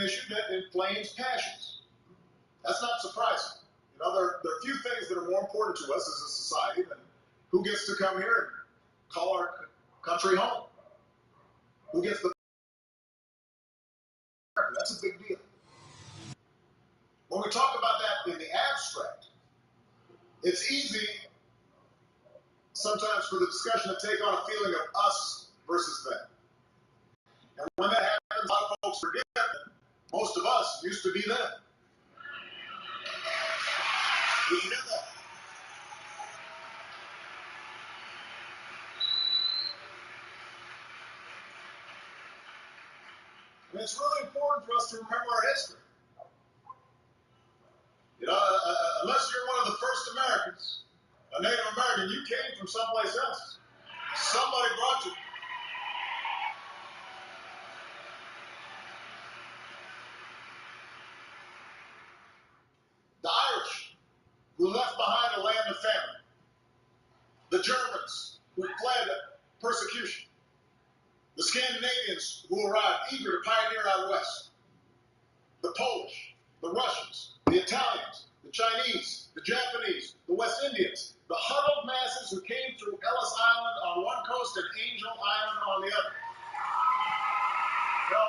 issue that inflames passions. That's not surprising. There are few things that are more important to us as a society than who gets to come here and call our country home. Who gets the That's a big deal. When we talk about that in the abstract, it's easy sometimes for the discussion to take on a feeling of us versus them. And when that happens, a lot of folks forget that most of us used to be them. We forget that. And it's really important for us to remember our history. Unless you're one of the first Americans, a Native American, you came from someplace else. Somebody brought you. The Irish, who left behind a land of famine. The Germans, who fled persecution. The Scandinavians, who arrived eager to pioneer out west. The Polish, the Russians, the Italians, the Chinese, the Japanese, the West Indians, the huddled masses who came through Ellis Island on one coast and Angel Island on the other. Well,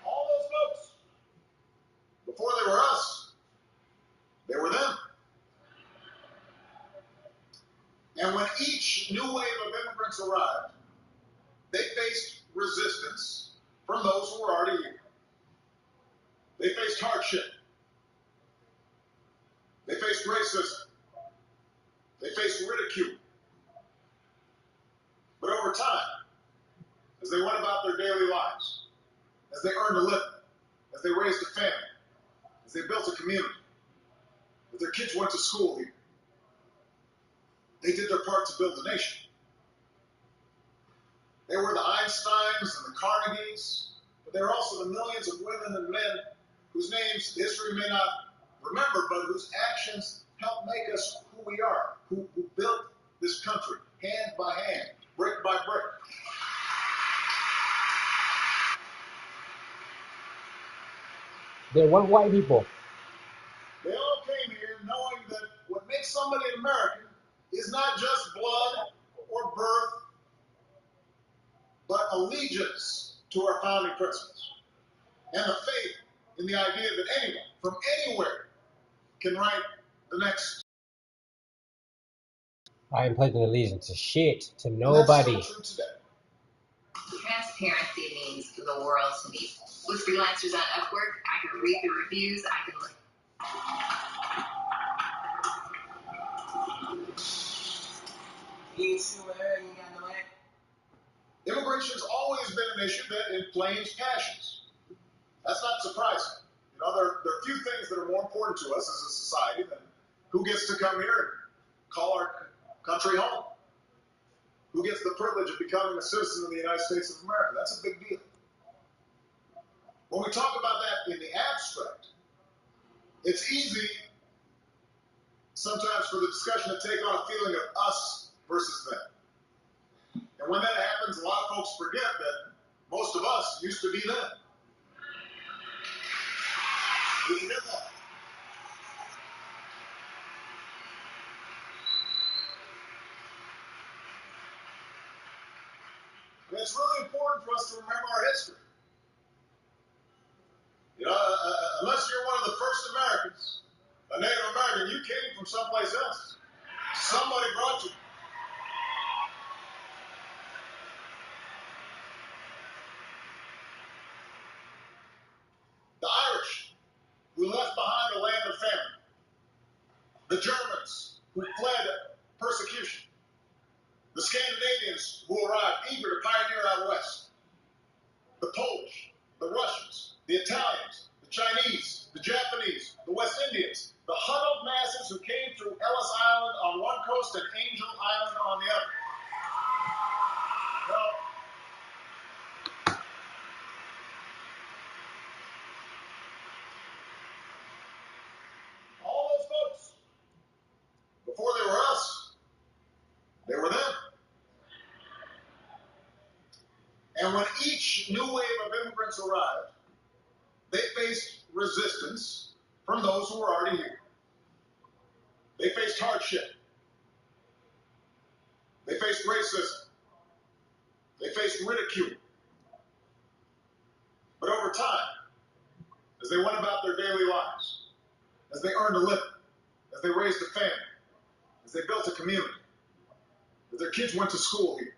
all those folks, before they were us, they were them. And when each new wave of immigrants arrived, they faced resistance from those who were already here. They faced hardship. They faced racism. They faced ridicule. But over time, as they went about their daily lives, as they earned a living, as they raised a family, as they built a community, as their kids went to school here, they did their part to build the nation. They were the Einsteins and the Carnegies, but they were also the millions of women and men whose names history may not remember, but whose actions helped make us who we are, who built this country, hand by hand, brick by brick. They weren't white people. They all came here knowing that what makes somebody an American is not just blood or birth, but allegiance to our founding principles and the faith in the idea that anyone from anywhere can write the next. I am pledging allegiance to shit, to nobody. That's so true today. Transparency means the world to me. With freelancers on Upwork, I can read the reviews, I can look. Immigration's always been an issue that inflames passions. That's not surprising. There are few things that are more important to us as a society than who gets to come here and call our country home. Who gets the privilege of becoming a citizen of the United States of America. That's a big deal. When we talk about that in the abstract, it's easy sometimes for the discussion to take on a feeling of us versus them. And when that happens, a lot of folks forget that most of us used to be them. We forget that. And it's really important for us to remember our history. Unless you're one of the first Americans, a Native American, you came from someplace else. Somebody brought you. The Irish, who left behind a land of famine. The Germans, who fled persecution. The Scandinavians, who arrived eager to pioneer out west. The Polish, the Russians, the Italians, the Chinese, the Japanese, the West Indians, the huddled masses who came through Ellis Island on one coast and Angel Island on the other. Well, all those folks, before they were us, they were them. And when each new wave of immigrants arrived, they faced resistance from those who were already here. They faced hardship. They faced racism. They faced ridicule. But over time, as they went about their daily lives, as they earned a living, as they raised a family, as they built a community, as their kids went to school here,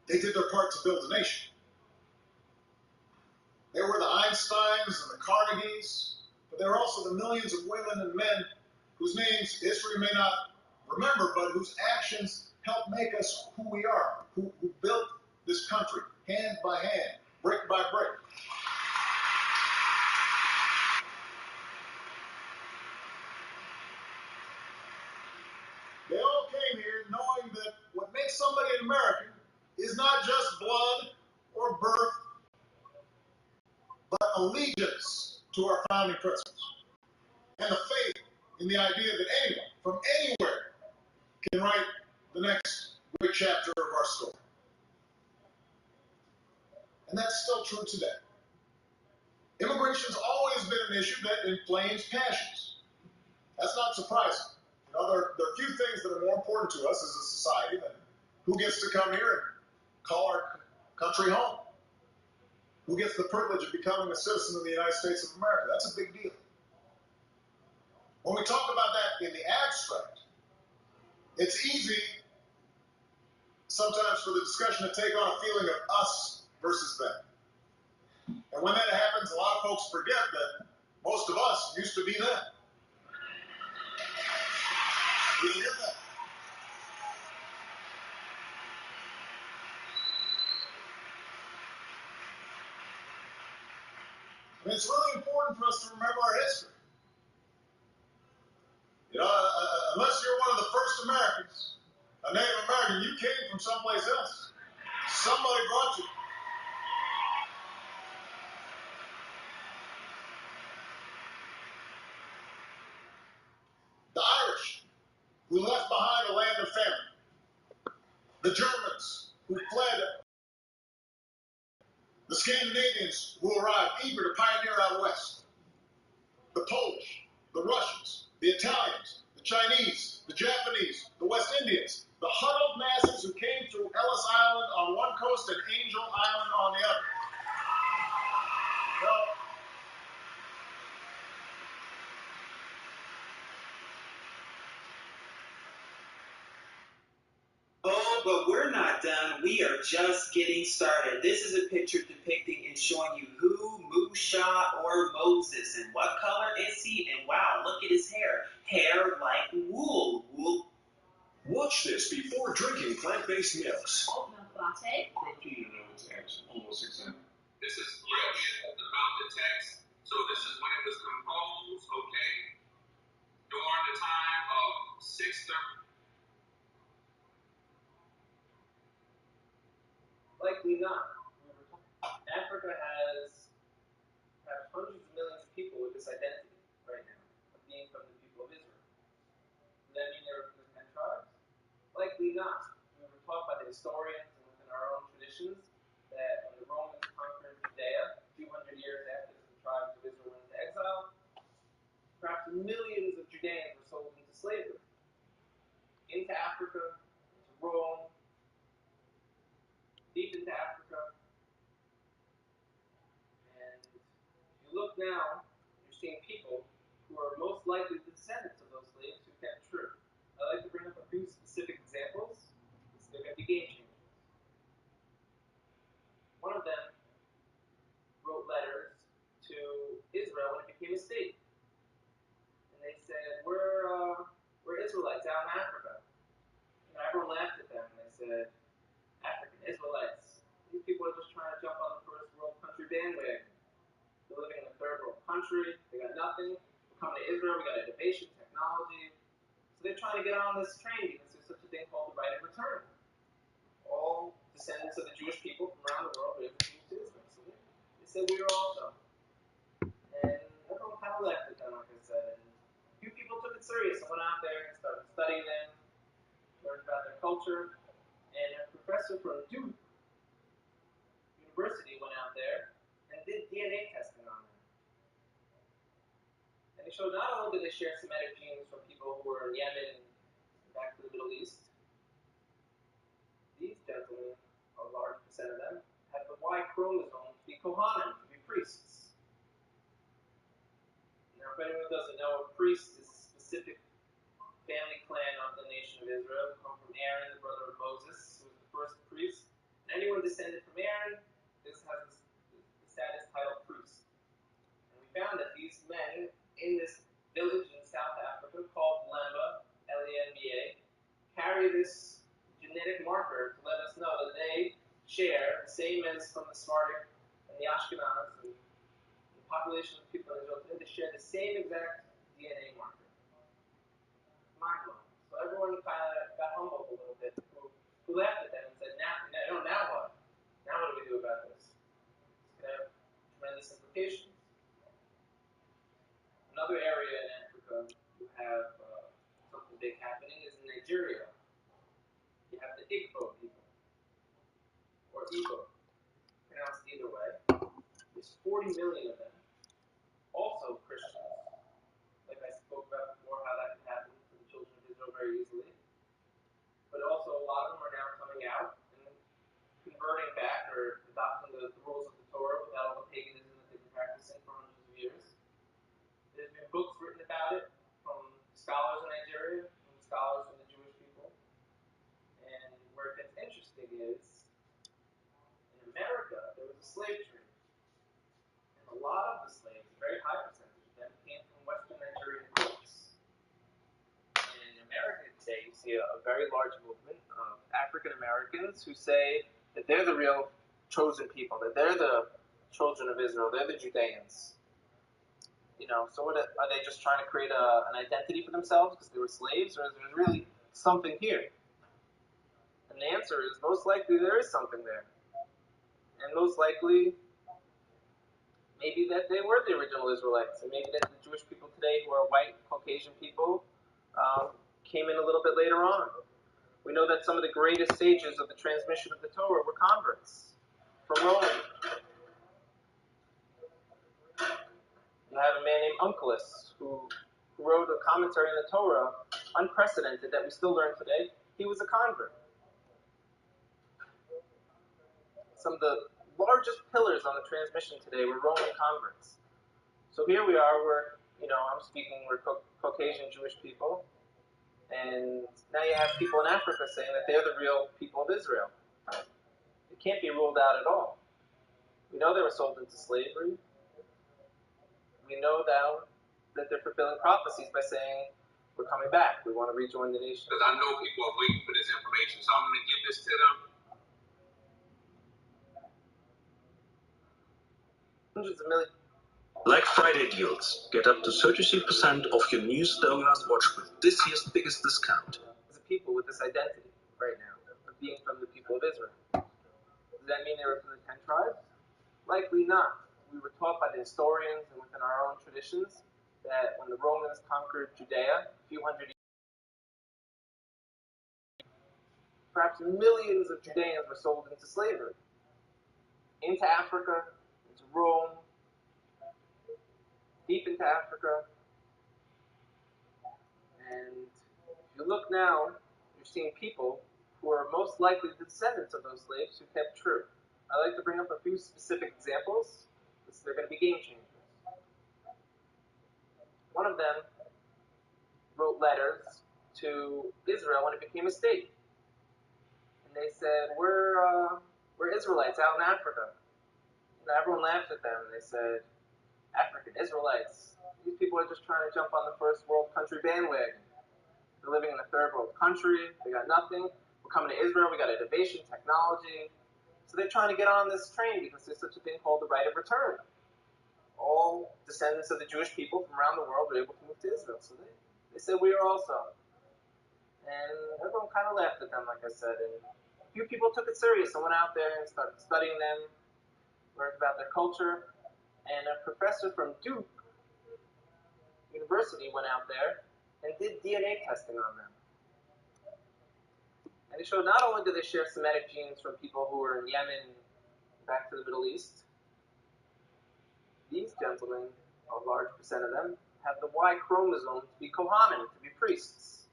they did their part to build a nation. They were the Einsteins and the Carnegies, but they were also the millions of women and men whose names history may not remember, but whose actions helped make us who we are, who built this country hand by hand, brick by brick. They all came here knowing that what makes somebody an American is not just blood or birth, but allegiance to our founding principles and the faith in the idea that anyone from anywhere can write the next great chapter of our story. And that's still true today. Immigration's always been an issue that inflames passions. That's not surprising. There are few things that are more important to us as a society than who gets to come here and call our country home. Who gets the privilege of becoming a citizen of the United States of America. That's a big deal. When we talk about that in the abstract, it's easy sometimes for the discussion to take on a feeling of us versus them. And when that happens, a lot of folks forget that most of us used to be them. You hear that? I mean, it's really important for us to remember our history. Unless you're one of the first Americans, a Native American, you came from someplace else. Somebody brought you. The Irish, who left behind a land of famine. The Germans, who fled. The Scandinavians, who arrived eager to pioneer out west. The Polish, the Russians, the Italians, the Chinese, the Japanese, the West Indians, the huddled masses who came through Ellis Island on one coast and Angel Island on the other. Well, oh, but we're not done. We are just getting started. This is a picture depicting and showing you who, Musha or Moses, and what color is he? And wow, look at his hair. Hair like wool. Watch this before drinking plant-based milks. Oat milk latte. Protein and oats, almost exempt. This is brilliant about the text. So this is when it was composed, okay, during the time of 630. Likely not. Africa has perhaps hundreds of millions of people with this identity right now, of being from the people of Israel. Does that mean there are 10 tribes? Likely not. We were taught by the historians and within our own traditions that when the Romans conquered Judea, 200 years after the tribes of Israel went into exile, perhaps millions of Judeans were sold into slavery. Into Africa, into Rome, deep into Africa. And if you look now, you're seeing people who are most likely the descendants of those slaves who kept true. I like to bring up a few specific examples. They're going to be game changers. One of them wrote letters to Israel when it became a state. And they said, we're Israelites out in Africa. And everyone laughed at them. And they said, African Israelites. These people are just trying to jump on the first world country bandwagon. They're living in a third world country. They got nothing. We come to Israel. We got innovation, technology. So they're trying to get on this train because there's such a thing called the right of return. All descendants of the Jewish people from around the world were able to move to Israel. So they said we were also. And everyone kind of laughed at them, like I said. And a few people took it serious and went out there and started studying them, learned about their culture. And a professor from Duke University went out there and did DNA testing on them. And they showed not only did they share Semitic genes from people who were in Yemen and back to the Middle East, these gentlemen, a large percent of them, had the Y chromosome to be Kohanim, to be priests. Now, if anyone doesn't know, a priest is a specific family clan of the nation of Israel, who come from Aaron, the brother of Moses, who was the first priest. And anyone descended from Aaron has the status title priest. And we found that these men in this village in South Africa called Lemba, L-E-M-B-A, carry this genetic marker to let us know that they share the same as from the Sephardic and the Ashkenaz and the population of people in Israel today. They share the same exact DNA marker. Mind blowing. So everyone kind of got humbled a little bit, who laughed at them and said, now what? Now what do we do about this? It's going to have tremendous implications. Another area in Africa you have something big happening is in Nigeria. You have the Igbo people, or Igbo, pronounced either way. There's 40 million of them, also Christians. Like I spoke about before, how that can happen to the children of Israel very easily. But also a lot of them are now coming out and converting back or adopting the rules of the Torah without all the paganism that they've been practicing for hundreds of years. There's been books written about it from scholars in Nigeria, from scholars from the Jewish people. And where it gets interesting is, in America, there was a slave trade. And a lot of the slaves, a very high percentage of them, came from Western Nigerian groups. And in America today, you see a very large movement of African Americans who say that they're the real chosen people, that they're the children of Israel, they're the Judeans. So what are they just trying to create an identity for themselves because they were slaves, or is there really something here? And the answer is, most likely there is something there. And most likely, maybe that they were the original Israelites, and maybe that the Jewish people today, who are white, Caucasian people, came in a little bit later on. We know that some of the greatest sages of the transmission of the Torah were converts from Rome. You have a man named Onkelos, who wrote a commentary on the Torah, unprecedented, that we still learn today. He was a convert. Some of the largest pillars on the transmission today were Roman converts. So here we are, I'm speaking, we're Caucasian Jewish people, and now you have people in Africa saying that they're the real people of Israel. It can't be ruled out at all. We know they were sold into slavery. We know now that they're fulfilling prophecies by saying, we're coming back, we want to rejoin the nation. Because I know people are waiting for this information, so I'm going to give this to them. Hundreds of millions. Black Friday deals. Get up to 33% off your new Stone-Glass watch with this year's biggest discount. People with this identity right now of being from the people of Israel. Does that mean they were from the 10 tribes? Likely not. We were taught by the historians and within our own traditions that when the Romans conquered Judea, a few hundred years, perhaps millions of Judeans were sold into slavery. Into Africa, into Rome, deep into Africa. And if you look now, you're seeing people who are most likely the descendants of those slaves who kept true. I like to bring up a few specific examples, because they're going to be game changers. One of them wrote letters to Israel when it became a state. And they said, we're Israelites out in Africa. And everyone laughed at them, and they said, African Israelites, these people are just trying to jump on the first world country bandwagon. They're living in a third world country, they got nothing. We're coming to Israel, we got innovation, technology. So they're trying to get on this train because there's such a thing called the right of return. All descendants of the Jewish people from around the world were able to move to Israel. So they said, we are also. And everyone kind of laughed at them, like I said. And a few people took it serious and went out there and started studying them, learned about their culture. And a professor from Duke University went out there and did DNA testing on them. And they showed not only did they share Semitic genes from people who were in Yemen, back to the Middle East. These gentlemen, a large percent of them, have the Y chromosome to be Kohanim, to be priests.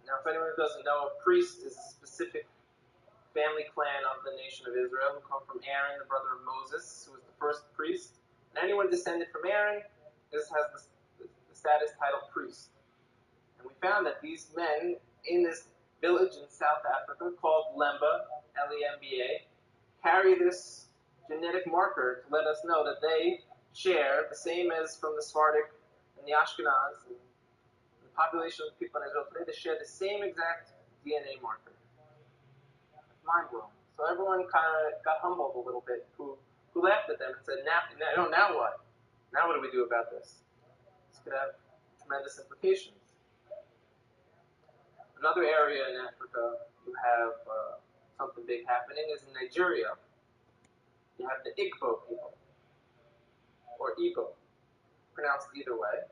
Now, if anyone who doesn't know, a priest is a specific family clan of the nation of Israel who come from Aaron, the brother of Moses, who was the first priest. And anyone descended from Aaron has the status title priest. And we found that these men in this village in South Africa called Lemba, L-E-M-B-A, carry this genetic marker to let us know that they share the same as from the Sephardic and the Ashkenaz and the population of people in Israel today. They share the same exact DNA marker. Mind blowing. So everyone kind of got humbled a little bit, who laughed at them and said, now what? Now what do we do about this? This could have tremendous implications. Another area in Africa you have something big happening is in Nigeria. You have the Igbo people, or Igbo, pronounced either way.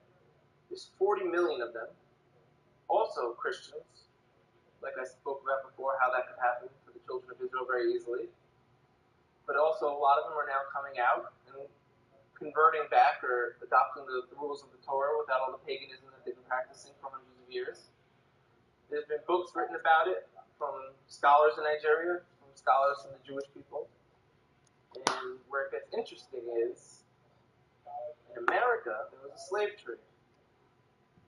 There's 40 million of them, also Christians. Like I spoke about before, how that could happen for the children of Israel very easily. But also a lot of them are now coming out and converting back or adopting the rules of the Torah without all the paganism that they've been practicing for hundreds of years. There's been books written about it from scholars in Nigeria, from scholars from the Jewish people. And where it gets interesting is, in America, there was a slave trade.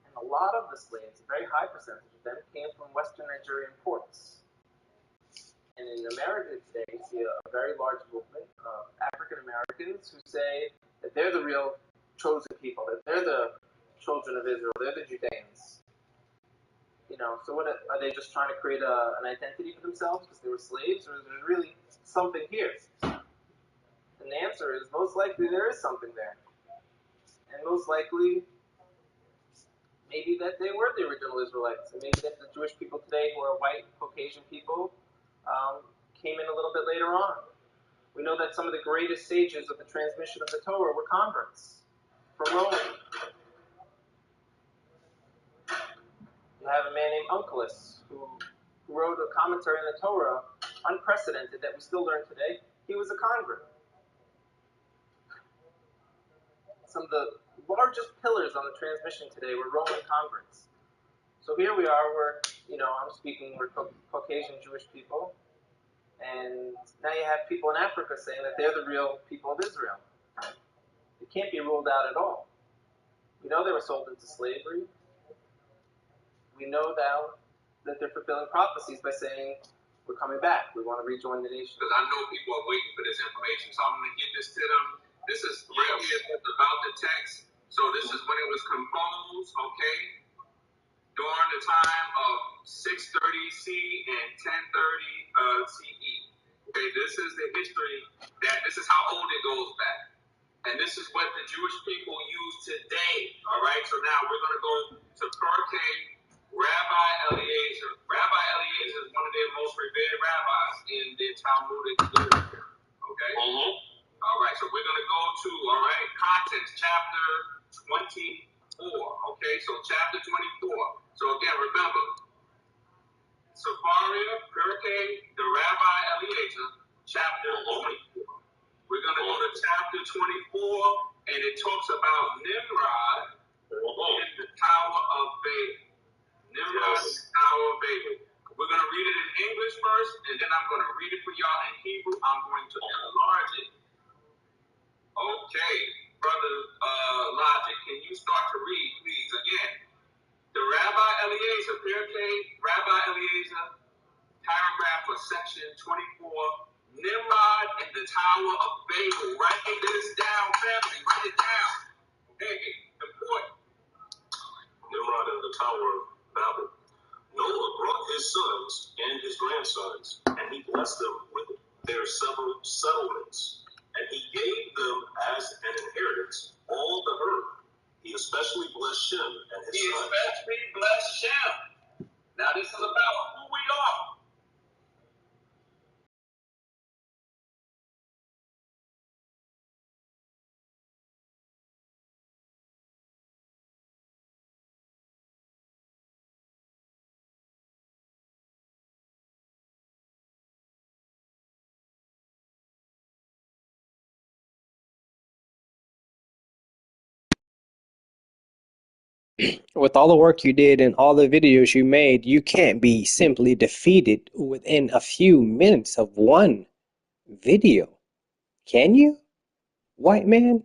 And a lot of the slaves, a very high percentage of them, came from Western Nigerian ports. And in America today, you see a very large movement of African Americans who say that they're the real chosen people, that they're the children of Israel, they're the Judeans. So what are they just trying to create an identity for themselves because they were slaves, or is there really something here? And the answer is, most likely there is something there. And most likely, maybe that they were the original Israelites, and maybe that the Jewish people today, who are white, Caucasian people, came in a little bit later on. We know that some of the greatest sages of the transmission of the Torah were converts from Rome. You have a man named Onkelos, who wrote a commentary on the Torah, unprecedented, that we still learn today. He was a convert. Some of the largest pillars on the transmission today were Roman converts. So here we are, we're Caucasian Jewish people, and now you have people in Africa saying that they're the real people of Israel. It can't be ruled out at all. We know they were sold into slavery. We know now that they're fulfilling prophecies by saying, we're coming back, we want to rejoin the nation. Because I know people are waiting for this information, so I'm going to get this to them. This is right here about the text. So this is when it was composed, okay, during the time of 630 C and 1030 CE. Okay, this is the history, this is how old it goes back. And this is what the Jewish people use today, all right? So now we're going to go to Perkei Rabbi Eliezer. Rabbi Eliezer is one of their most revered rabbis in the Talmudic literature, okay? All right, so we're going to go to, context, chapter 24, okay? So chapter 24. So again, remember, Sefaria, Perkei, the Rabbi Eliezer, chapter 24. We're going to go to chapter 24, and it talks about Nimrod in the Tower of Babel. Nimrod in the Tower of Babel. We're going to read it in English first, and then I'm going to read it for y'all in Hebrew. I'm going to enlarge it. Okay, Brother Logic, can you start to read, please? Again, the Rabbi Eliezer, Perkei, Rabbi Eliezer, paragraph for section 24, Nimrod in the Tower of Babel. Write this down, family. Write it down. Hey, important. Nimrod in the Tower of Babel. Noah brought his sons and his grandsons, and he blessed them with their several settlements, and he gave them as an inheritance all the earth. He especially blessed Shem and his sons. He especially blessed Shem. Now this is about who we are. with all the work you did and all the videos you made, you can't be simply defeated within a few minutes of one video. Can you, white man?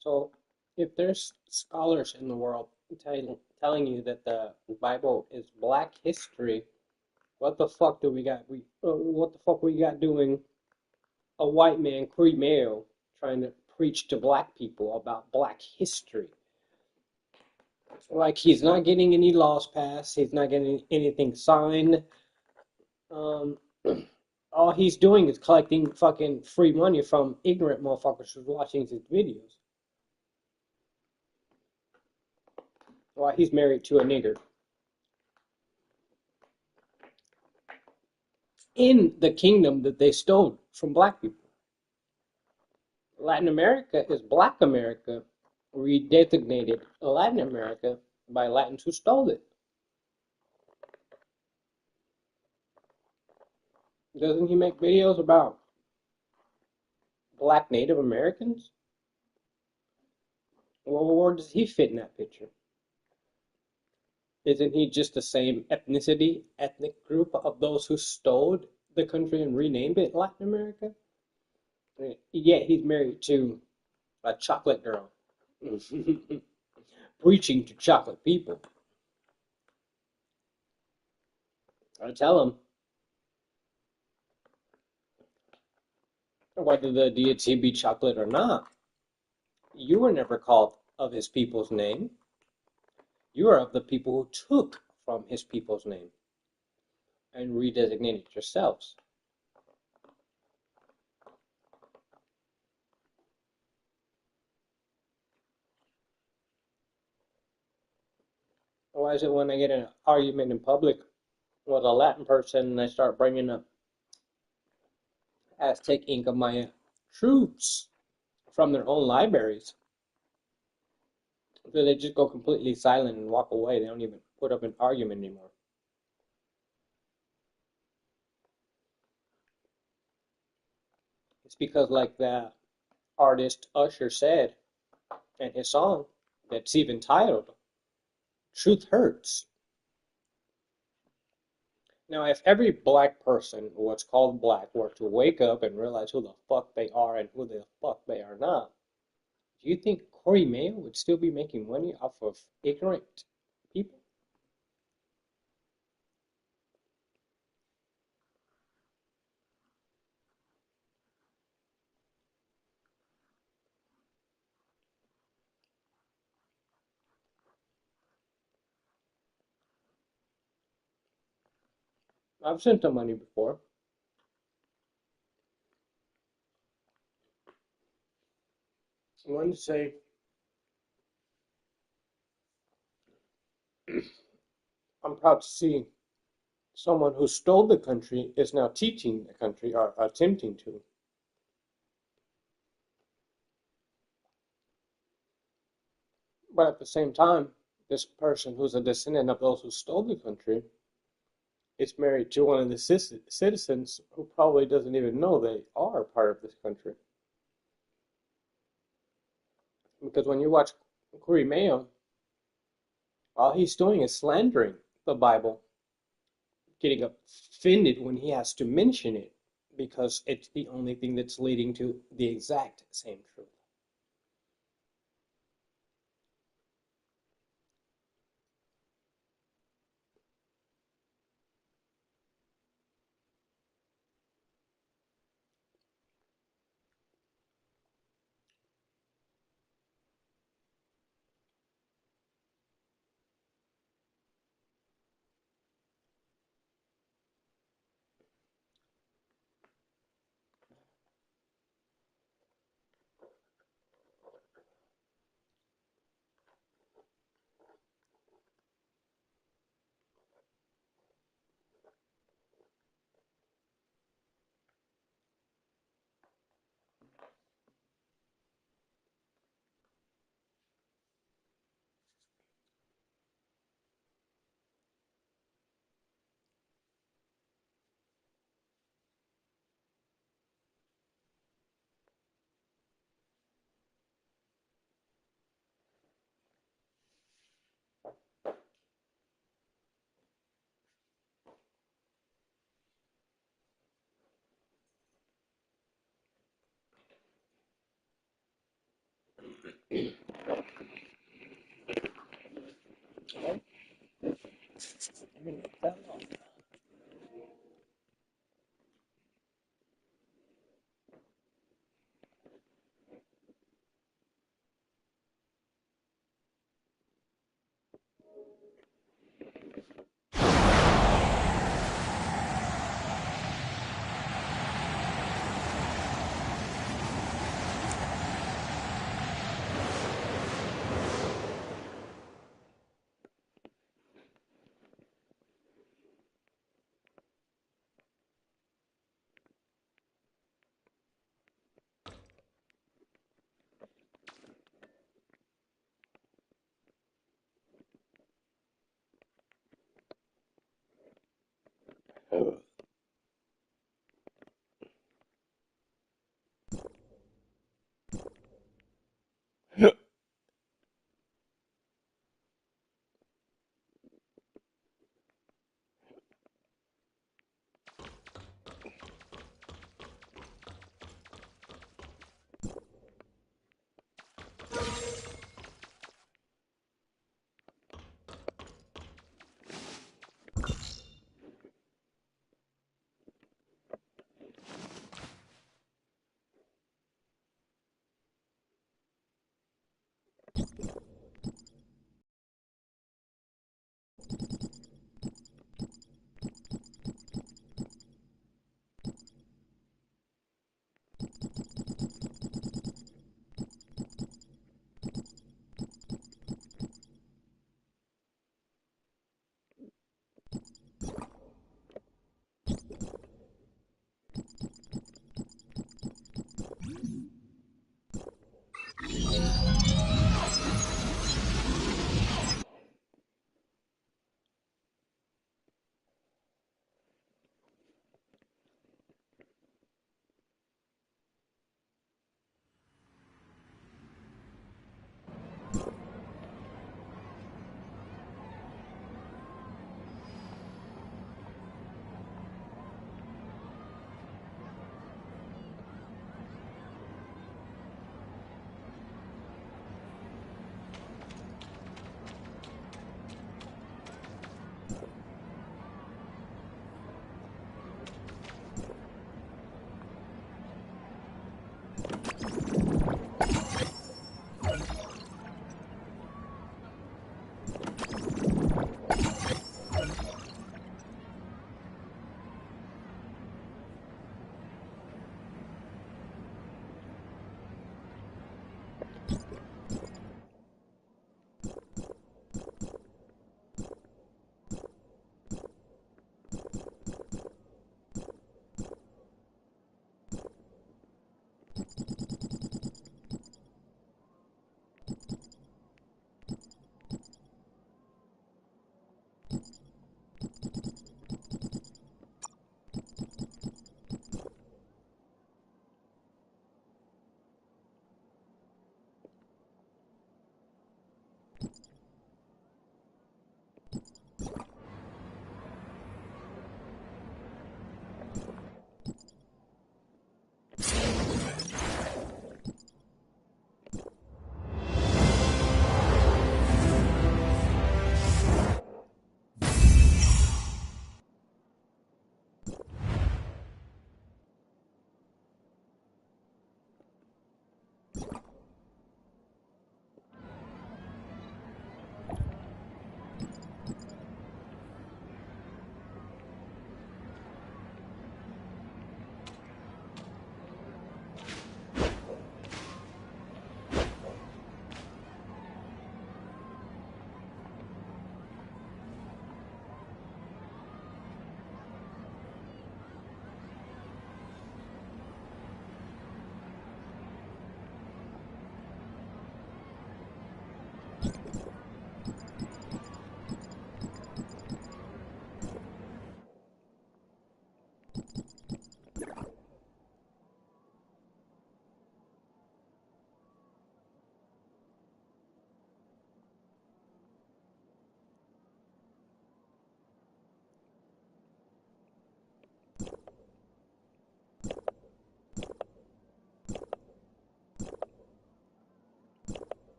So, if there's scholars in the world telling you that the Bible is Black history, what the fuck do we got? What the fuck we got doing a white man, Kurimeo, trying to preach to black people about Black history? Like he's not getting any laws passed. He's not getting anything signed. Um, all he's doing is collecting fucking free money from ignorant motherfuckers who's watching his videos. While he's married to a nigger. In the kingdom that they stole from black people. Latin America is Black America, redesignated Latin America by Latins who stole it. Doesn't he make videos about black Native Americans? Well, where does he fit in that picture? Isn't he just the same ethnic group of those who stole the country and renamed it Latin America? Yet he's married to a chocolate girl, preaching to chocolate people. I tell him, whether the deity be chocolate or not, you were never called of his people's name. You are of the people who took from his people's name and redesignated yourselves. Why is it when I get in an argument in public with a Latin person and I start bringing up Aztec Inca Maya truths from their own libraries, so they just go completely silent and walk away? They don't even put up an argument anymore. It's because, like the artist Usher said in his song that's even titled, Truth Hurts. Now, if every black person, what's called black, were to wake up and realize who the fuck they are and who the fuck they are not, do you think Kurimeo would still be making money off of ignorant people? I've sent them money before. I wanted to say, I'm proud to see someone who stole the country is now teaching the country, or attempting to. But at the same time, this person who's a descendant of those who stole the country is married to one of the citizens who probably doesn't even know they are part of this country. Because when you watch Kurimeo, all he's doing is slandering the Bible, getting offended when he has to mention it, because it's the only thing that's leading to the exact same truth.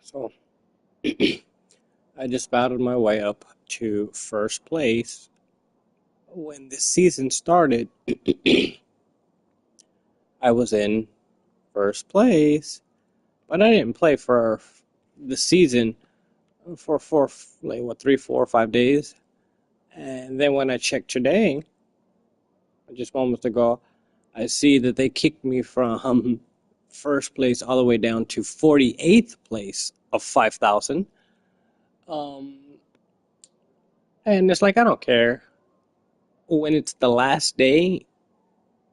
So I just battled my way up to first place. When this season started, I was in first place, but I didn't play for the season for 3, 4, 5 days. And then when I checked today, just moments ago, I see that they kicked me from first place all the way down to 48th place of 5,000. And it's like, I don't care. When it's the last day,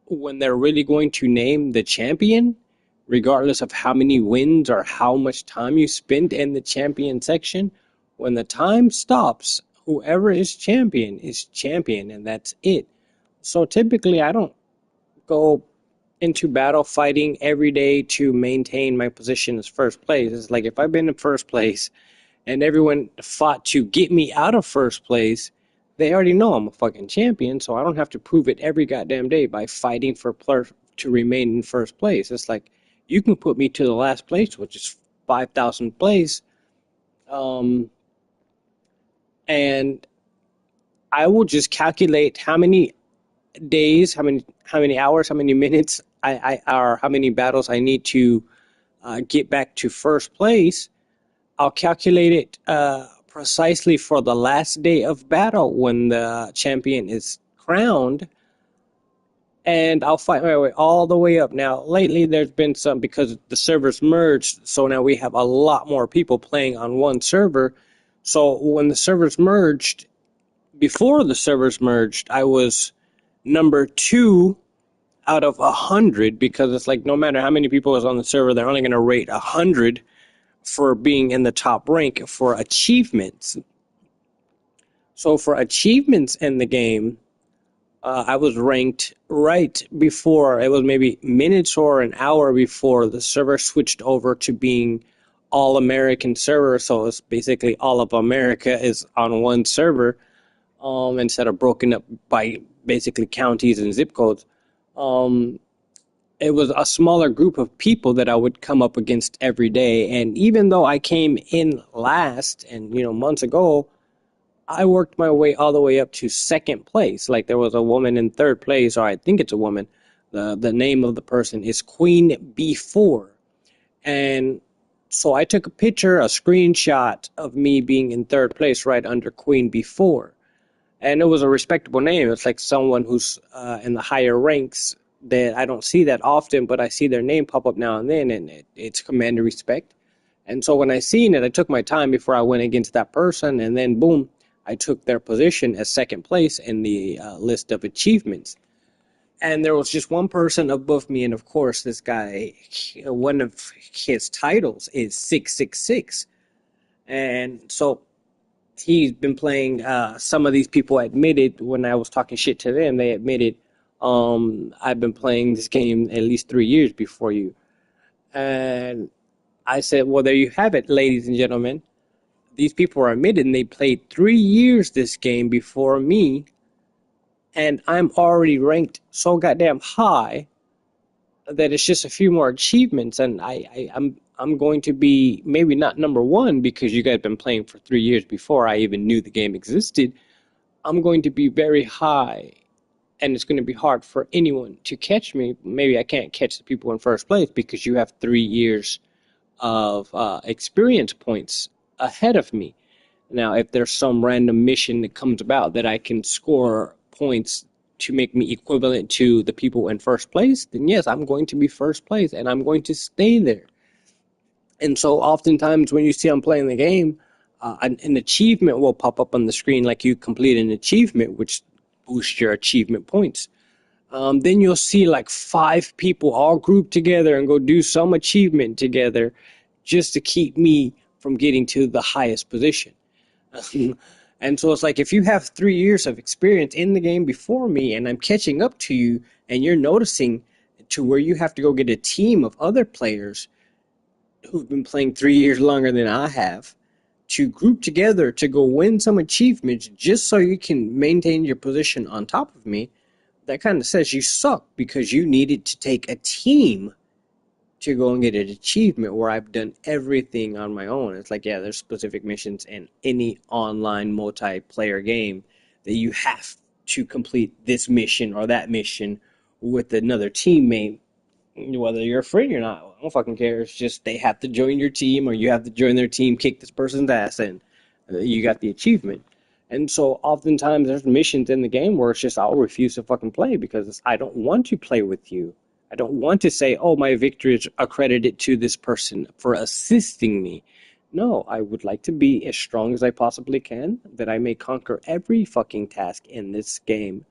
when they're really going to name the champion, regardless of how many wins or how much time you spent in the champion section, when the time stops, whoever is champion, and that's it. So typically, I don't go into battle fighting every day to maintain my position as first place. It's like if I've been in first place and everyone fought to get me out of first place, they already know I'm a fucking champion, so I don't have to prove it every goddamn day by fighting to remain in first place. It's like, you can put me to the last place, which is 5,000th place, and I will just calculate how many days, how many hours, how many minutes or how many battles I need to get back to first place. I'll calculate it precisely for the last day of battle when the champion is crowned, and I'll fight my way all the way up. Now, lately there's been some, because the servers merged, so now we have a lot more people playing on one server. So when the servers merged, before the servers merged, I was number 2 out of 100, because it's like no matter how many people is on the server, they're only going to rate 100 for being in the top rank for achievements. So for achievements in the game, I was ranked right before, it was maybe minutes or an hour before the server switched over to being all-American server. So it's basically all of America is on one server, instead of broken up by basically counties and zip codes. It was a smaller group of people that I would come up against every day. And even though I came in last and, months ago, I worked my way all the way up to second place. Like, there was a woman in third place, or I think it's a woman. The name of the person is Queen B4. And so I took a screenshot of me being in third place right under Queen B4. And it was a respectable name. It's like someone who's in the higher ranks that I don't see that often, but I see their name pop up now and then, and it's commanding respect. And so when I seen it, I took my time before I went against that person, and then boom, I took their position as second place in the list of achievements. And there was just one person above me, and of course, this guy, one of his titles is 666. And so he's been playing, some of these people admitted when I was talking shit to them, they admitted, I've been playing this game at least 3 years before you. And I said, well, there you have it, ladies and gentlemen. These people are admitting they played 3 years this game before me, and I'm already ranked so goddamn high that it's just a few more achievements, and I'm going to be maybe not number 1 because you guys have been playing for 3 years before I even knew the game existed. I'm going to be very high, and it's going to be hard for anyone to catch me. Maybe I can't catch the people in first place because you have 3 years of experience points ahead of me. Now, if there's some random mission that comes about that I can score points to make me equivalent to the people in first place, then yes, I'm going to be first place, and I'm going to stay there. And so oftentimes when you see I'm playing the game, an achievement will pop up on the screen, like you complete an achievement, which boosts your achievement points. then you'll see like 5 people all grouped together and go do some achievement together just to keep me from getting to the highest position. And so it's like, if you have 3 years of experience in the game before me and I'm catching up to you and you're noticing to where you have to go get a team of other players who've been playing 3 years longer than I have to group together to go win some achievements just so you can maintain your position on top of me, that kind of says you suck, because you needed to take a team to go and get an achievement where I've done everything on my own. It's like, yeah, there's specific missions in any online multiplayer game that you have to complete this mission or that mission with another teammate, whether you're a friend or not. I don't fucking care. It's just they have to join your team or you have to join their team, kick this person's ass, and you got the achievement. And so oftentimes there's missions in the game where it's just I'll refuse to fucking play because I don't want to play with you. I don't want to say, oh, my victory is accredited to this person for assisting me. No, I would like to be as strong as I possibly can, that I may conquer every fucking task in this game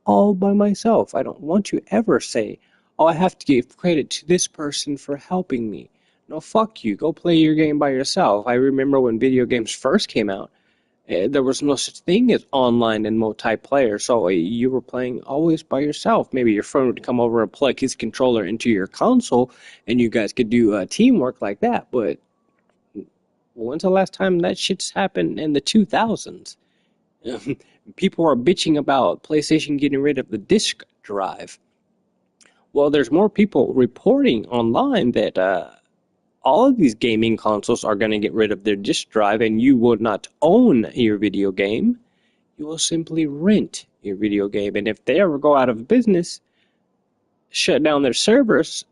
all by myself. I don't want to ever say, oh, I have to give credit to this person for helping me. No, fuck you. Go play your game by yourself. I remember when video games first came out, there was no such thing as online and multiplayer, so you were playing always by yourself. Maybe your friend would come over and plug his controller into your console, and you guys could do teamwork like that. But when's the last time that shit's happened? In the 2000s. People are bitching about PlayStation getting rid of the disk drive. Well, there's more people reporting online that all of these gaming consoles are going to get rid of their disk drive, and you will not own your video game. You will simply rent your video game. And if they ever go out of business, shut down their servers,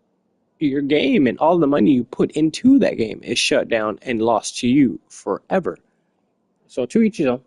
your game and all the money you put into that game is shut down and lost to you forever. So to each his own.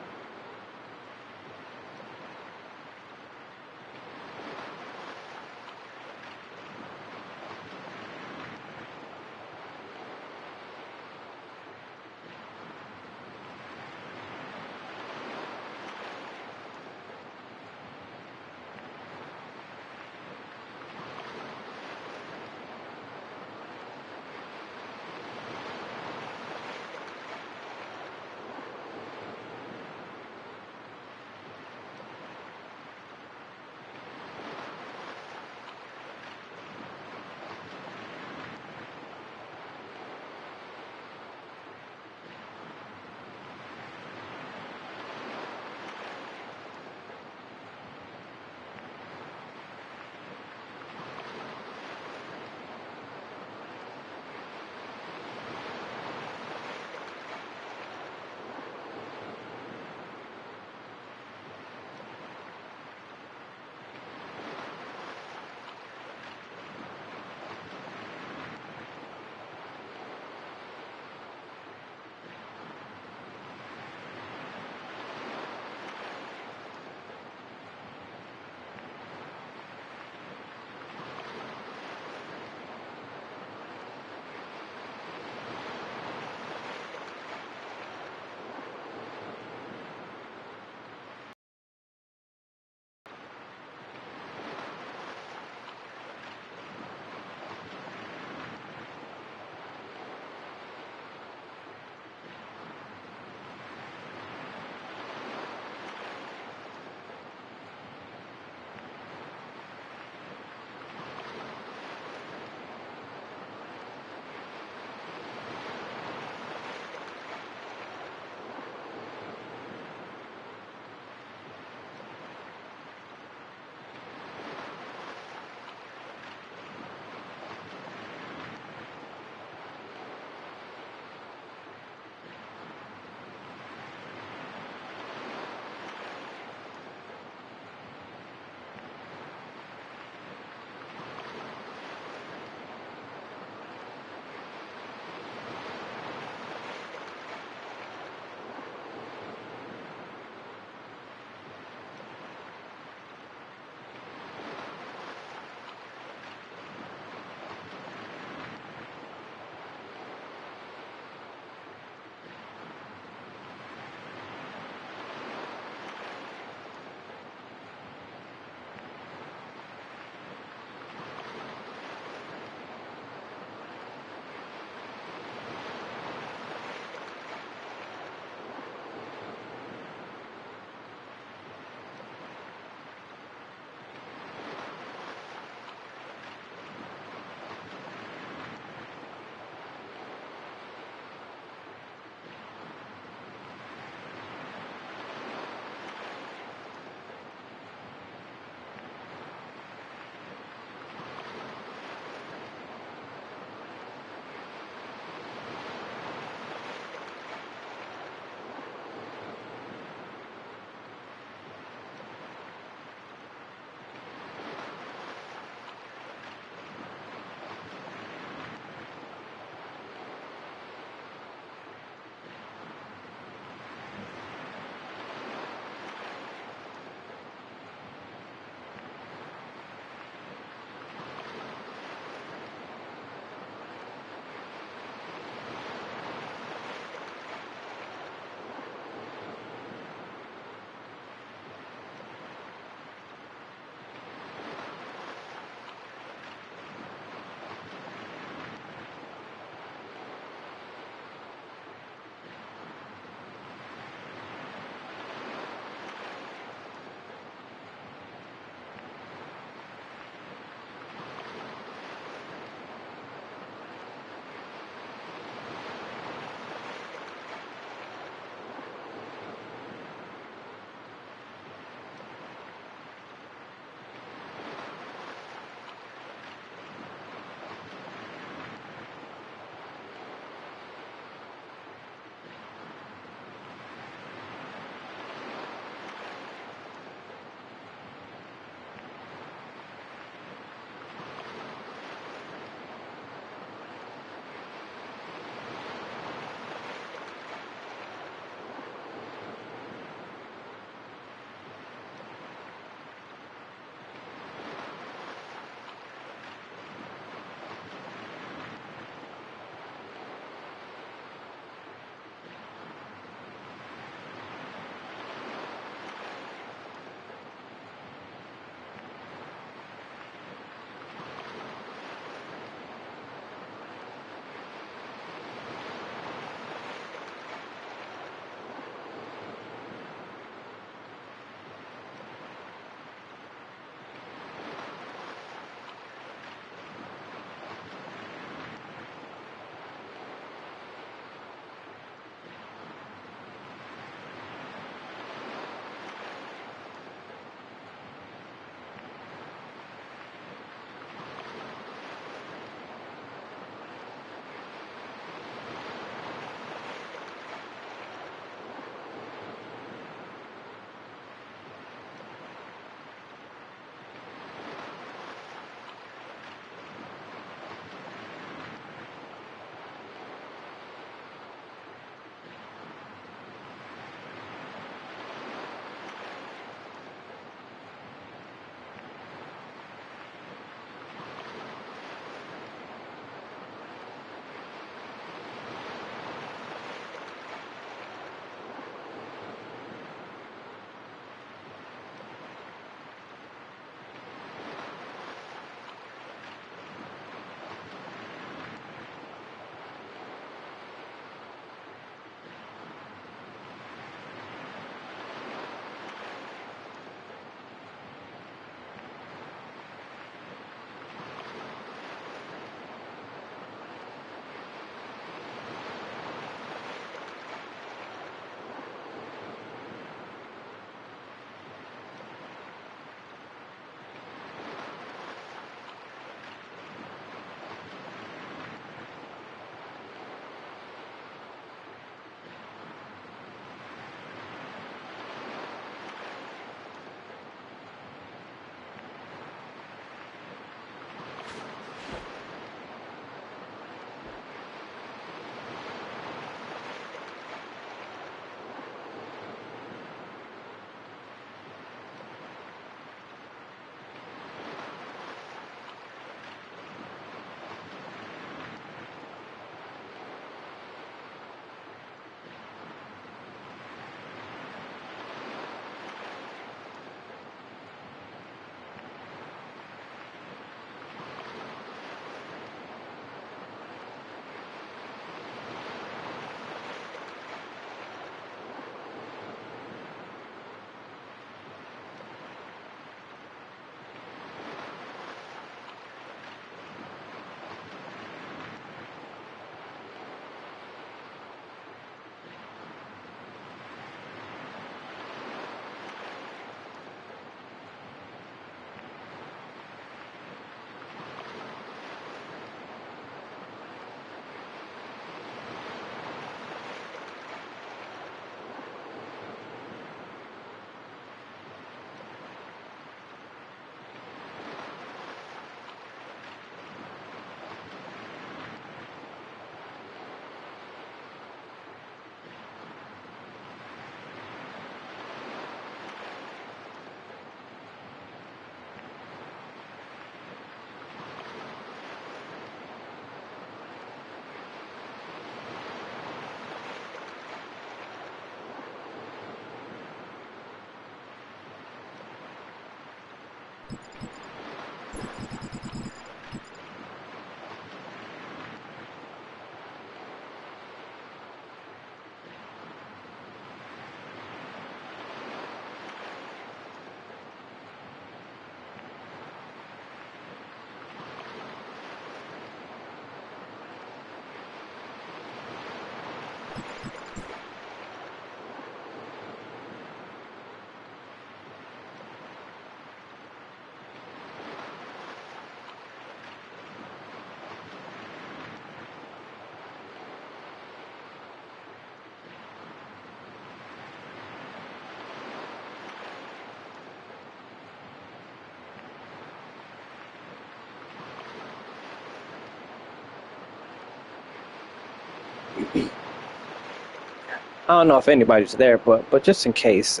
I don't know if anybody's there, but just in case,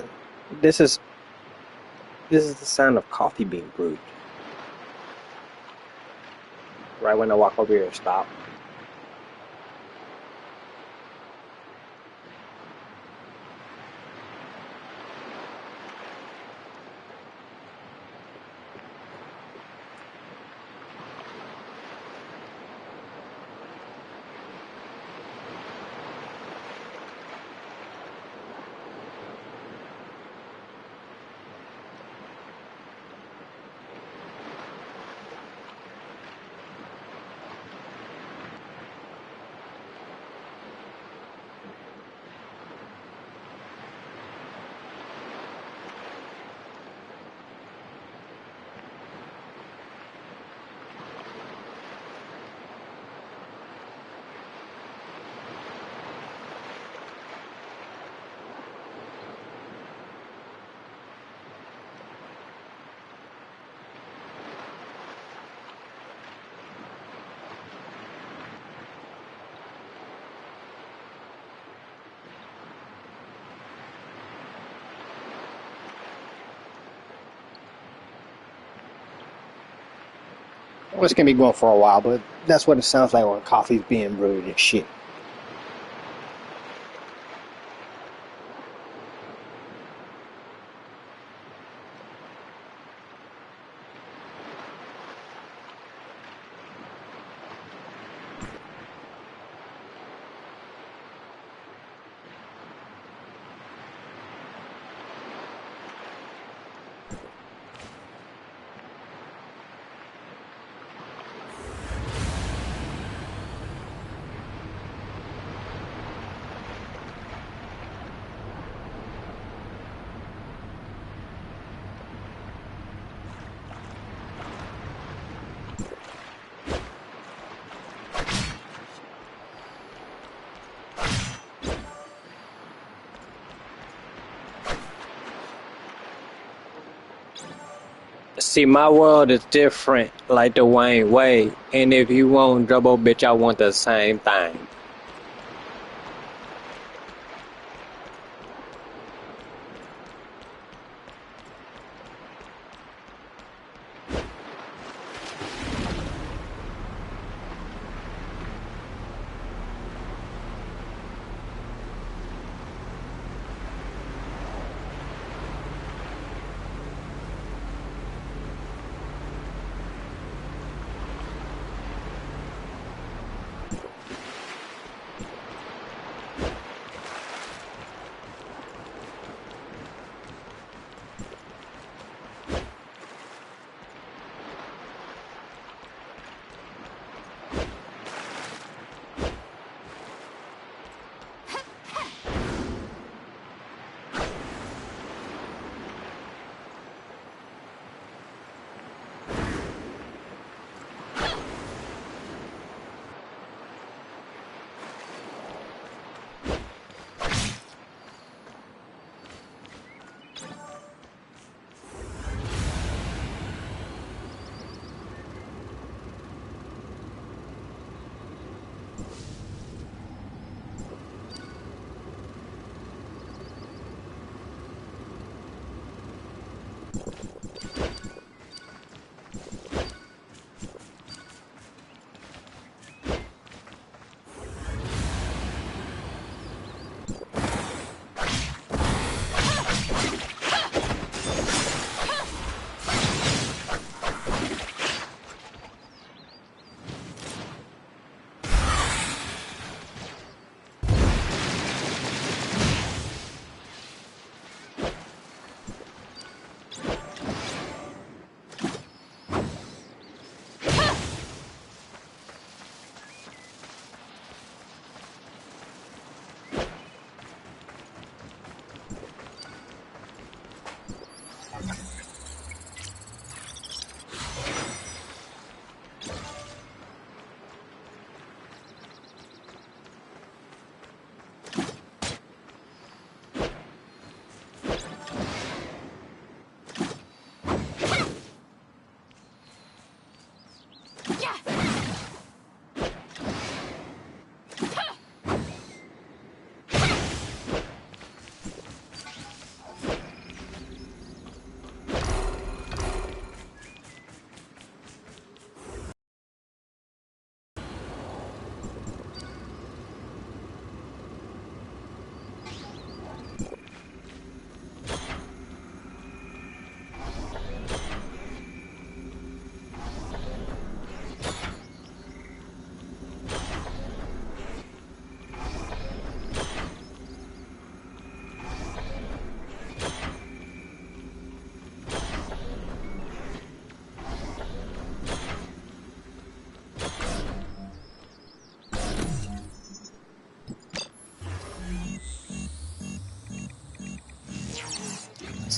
this is the sound of coffee being brewed. Right when I walk over here, stop. Well, it's gonna be going for a while, but that's what it sounds like when coffee's being brewed and shit. See, my world is different, like the Wayne way. And if you want double, bitch, I want the same thing.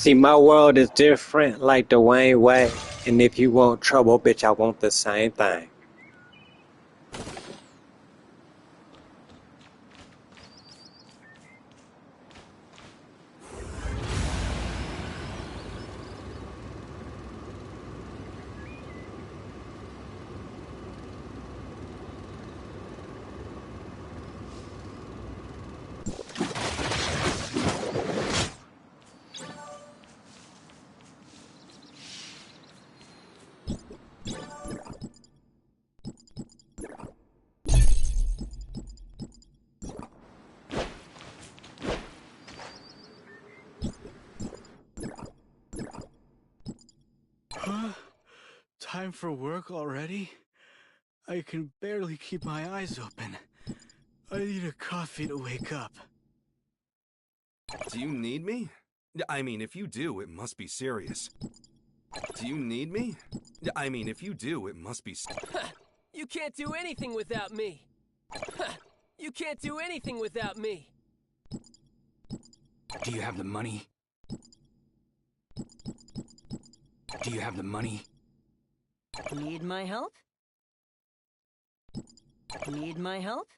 See, my world is different, like Dwayne Wade. And if you want trouble, bitch, I want the same thing. Huh? Time for work already? I can barely keep my eyes open. I need a coffee to wake up. Do you need me? I mean, if you do, it must be serious. Do you need me? I mean, if you do, it must be... You can't do anything without me. You can't do anything without me. Do you have the money? Do you have the money? Need my help? Need my help?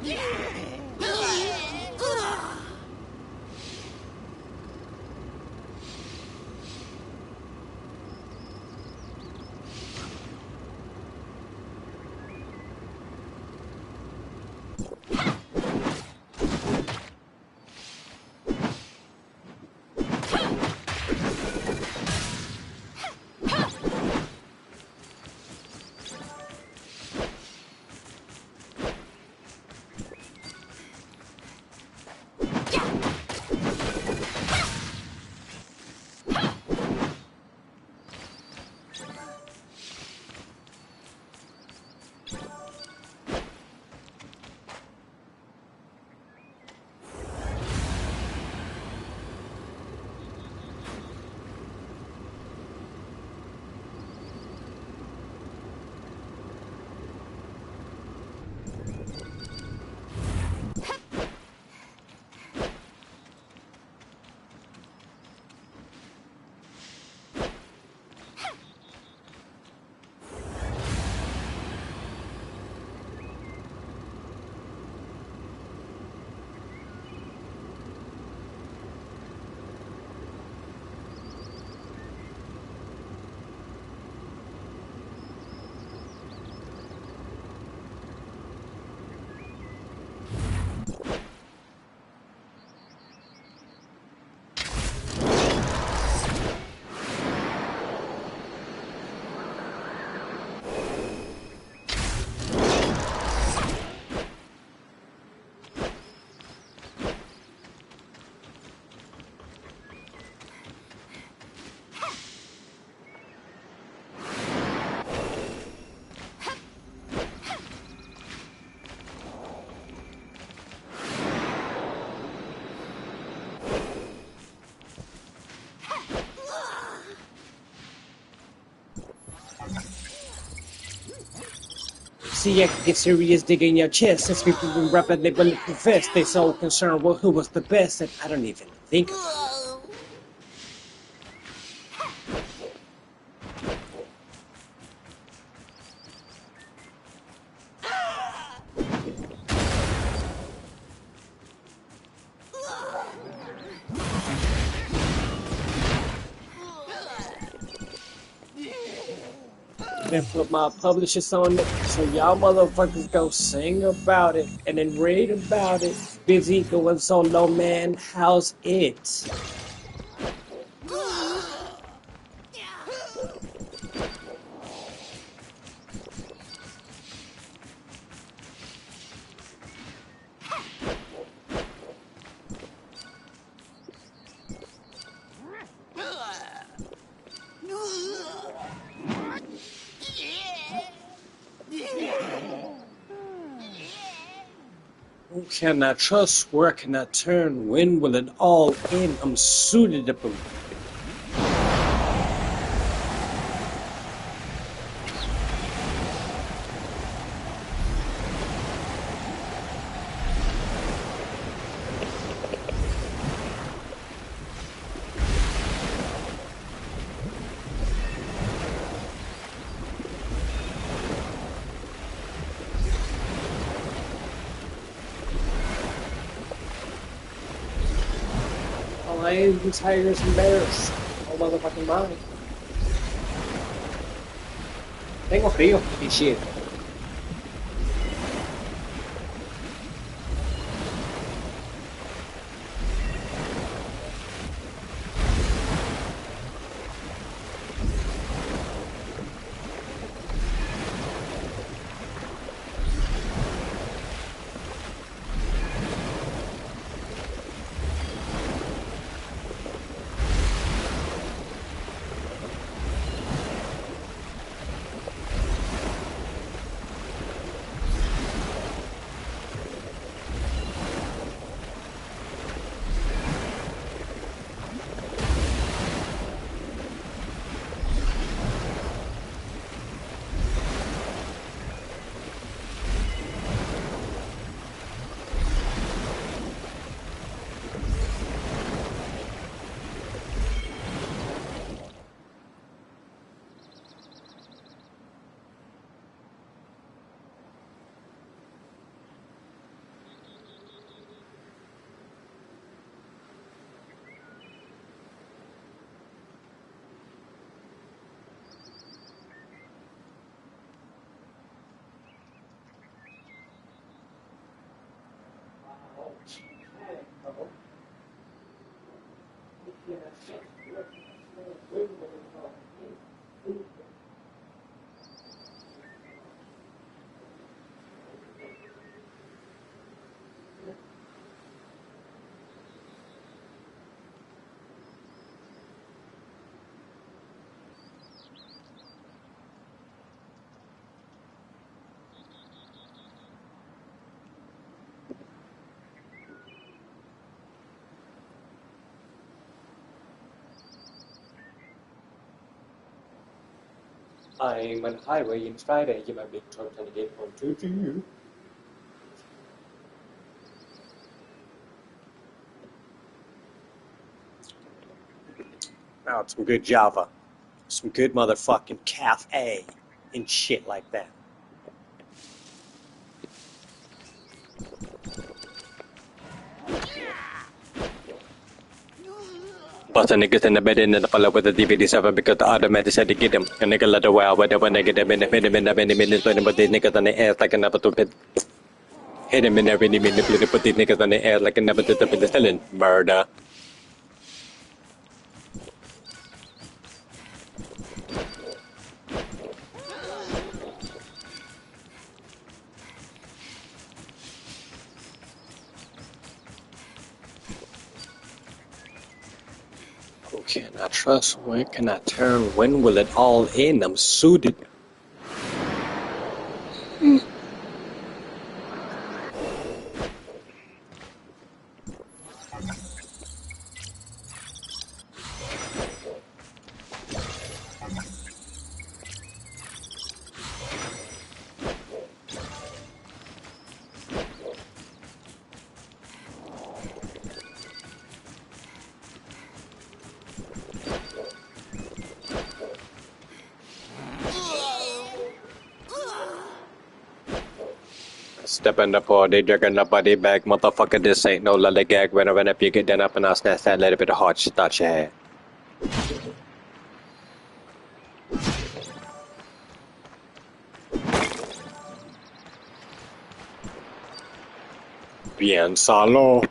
Yeah! See, I can get serious digging your chest. Since we've been rapping, they bulletproof vest. They so concerned with who was the best, and I don't even Think. And put my publishers on it, so y'all motherfuckers go sing about it and then read about it. Busy doing solo, man. How's it? Who can I trust? Where can I turn? When will it all end? I'm suited up. Lions and tigers and bears. Oh motherfucking mine. Tengo frío y shit. I'm on highway in Friday. You might be trying to get on to you. Now some good Java, some good motherfucking cafe and shit like that. But a niggas in the bed in the follow with the DVD7 because the other man decided to get him. A nigga let the wow, but they want to get him in the minutes when but these niggas on the air like another two pit. Hit him in every minute, put these niggas on the air like another two pit selling murder. Who can I trust? Where can I turn? When will it all end? I'm suited. Step in the party, dragging the body back. Motherfucker, this ain't no lollygag. When I run up, you get done up and I'll snatch that little bit of hot shit out your head. Bien salo.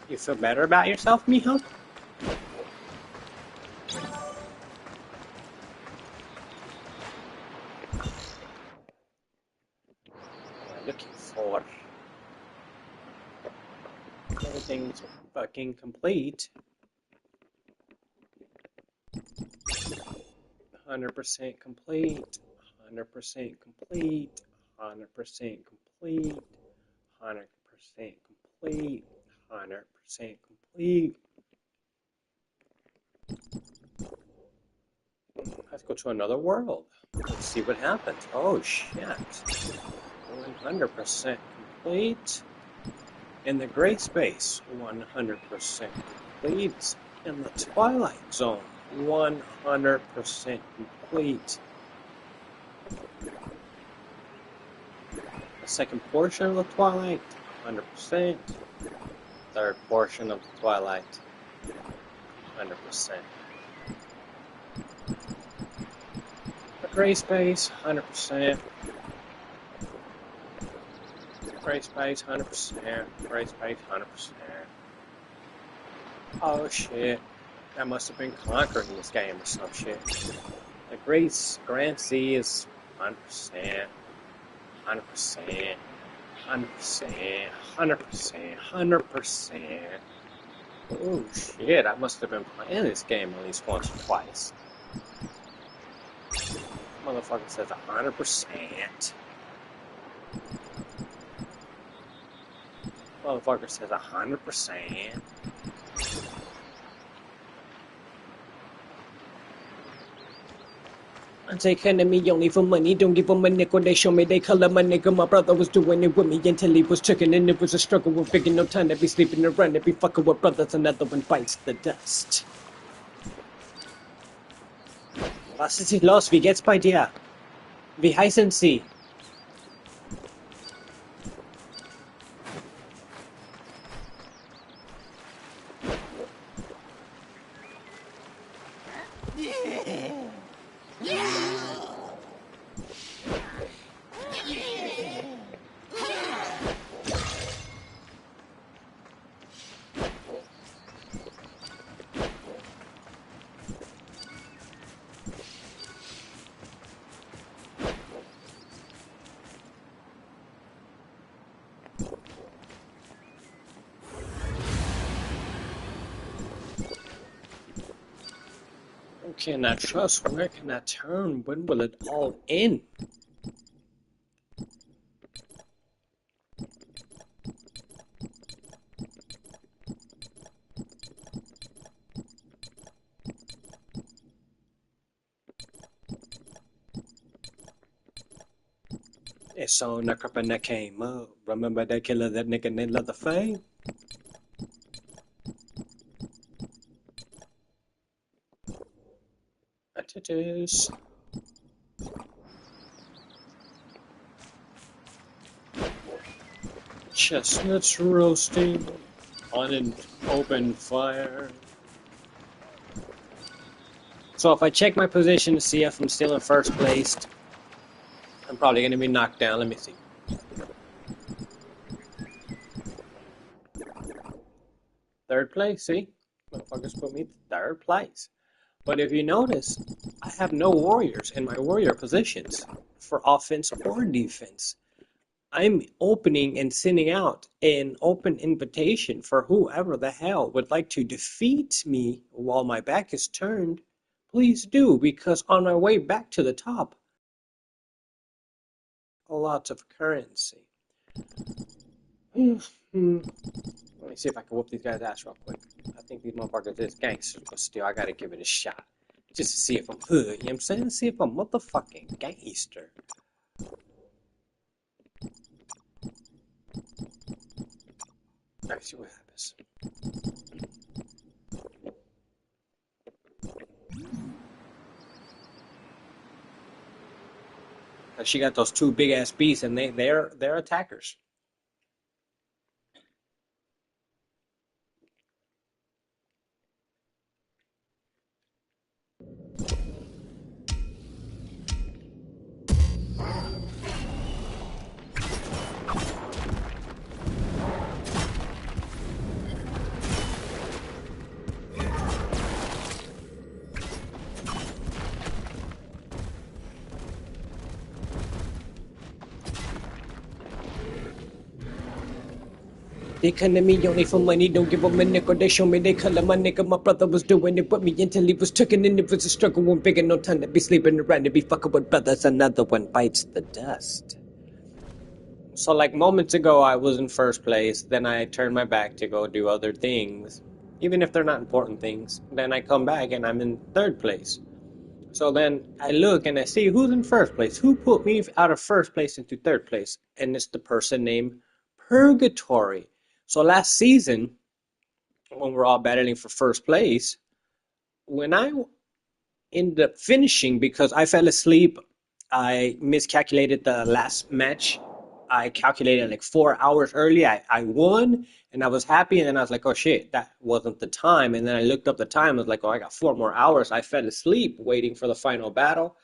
You feel better about yourself, mijo? Looking for everything's fucking complete. 100% complete. 100% complete. 100% complete. 100% complete. 100% complete. Let's go to another world. Let's see what happens. Oh shit. 100% complete. In the gray space, 100% complete. In the twilight zone, 100% complete. The second portion of the twilight, 100%. Third portion of the twilight, 100%. The gray space, 100%. Gray space, 100%. Gray space, 100%. Oh shit. That must have been conquered in this game or some shit. The Grand Sea is 100%. 100%. 100%. 100%. 100%. Oh shit, I must have been playing this game at least once or twice. Motherfucker says 100%. Motherfucker says 100%. I take hand of me only for money, don't give them a nickel, they show me they color my nigga, my brother was doing it with me until he was chicken and it was a struggle with figuring no time to be sleeping around, to be fucking with brothers, another one bites the dust. Was ist los, wie geht's bei dir? Wie heißen Sie? Can I trust? Where can I turn? When will it all end? It's on the crap and that came up. Remember that killer, that nigga named Leatherface? That it is. Chestnuts roasting on an open fire. So if I check my position to see if I'm still in first place, I'm probably going to be knocked down. Let me see. Third place, see? Motherfuckers put me third place. But if you notice, I have no warriors in my warrior positions for offense or defense. I'm opening and sending out an open invitation for whoever the hell would like to defeat me while my back is turned. Please do, because on my way back to the top, lots of currency. Let me see if I can whoop these guys' ass real quick. I think these motherfuckers is gangsters, but still, I gotta give it a shot. Just to see if I'm hood, you know what I'm saying? See if I'm motherfucking gangster. Let's see what happens. She got those two big ass beasts, and they're attackers. They come to me only for money, don't give them a nickel. They show me they color my nigga. My brother was doing it, but me until he was taken in. It was a struggle, one bigger, no time to be sleeping around and be fucking with brothers. Another one bites the dust. So, like moments ago, I was in first place. Then I turned my back to go do other things, even if they're not important things. Then I come back and I'm in third place. So then I look and I see who's in first place. Who put me out of first place into third place? And it's the person named Purgatory. So last season, when we're all battling for first place, when I ended up finishing because I fell asleep, I miscalculated the last match. I calculated like 4 hours early. I won and I was happy. And then I was like, oh shit, that wasn't the time. And then I looked up the time. I was like, oh, I got 4 more hours. I fell asleep waiting for the final battle.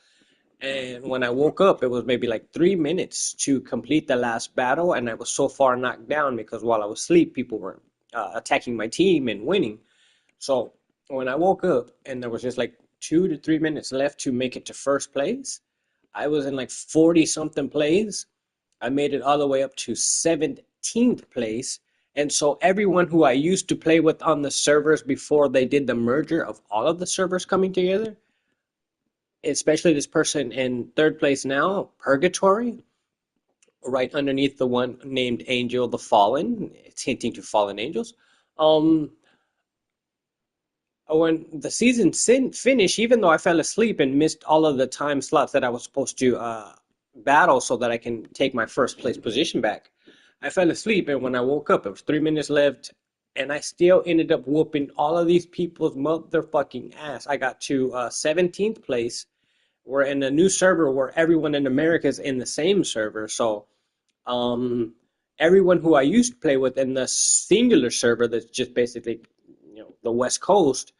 And when I woke up, it was maybe like 3 minutes to complete the last battle. And I was so far knocked down because while I was asleep, people were attacking my team and winning. So when I woke up and there was just like 2 to 3 minutes left to make it to first place, I was in like 40 something plays. I made it all the way up to 17th place. And so everyone who I used to play with on the servers before they did the merger of all of the servers coming together, especially this person in third place now, Purgatory, right underneath the one named Angel the Fallen. It's hinting to fallen angels. When the season finished, even though I fell asleep and missed all of the time slots that I was supposed to battle so that I can take my first place position back, I fell asleep, and when I woke up, it was 3 minutes left, and I still ended up whooping all of these people's motherfucking ass. I got to 17th place. We're in a new server where everyone in America is in the same server, so everyone who I used to play with in the singular server that's just basically, the West Coast,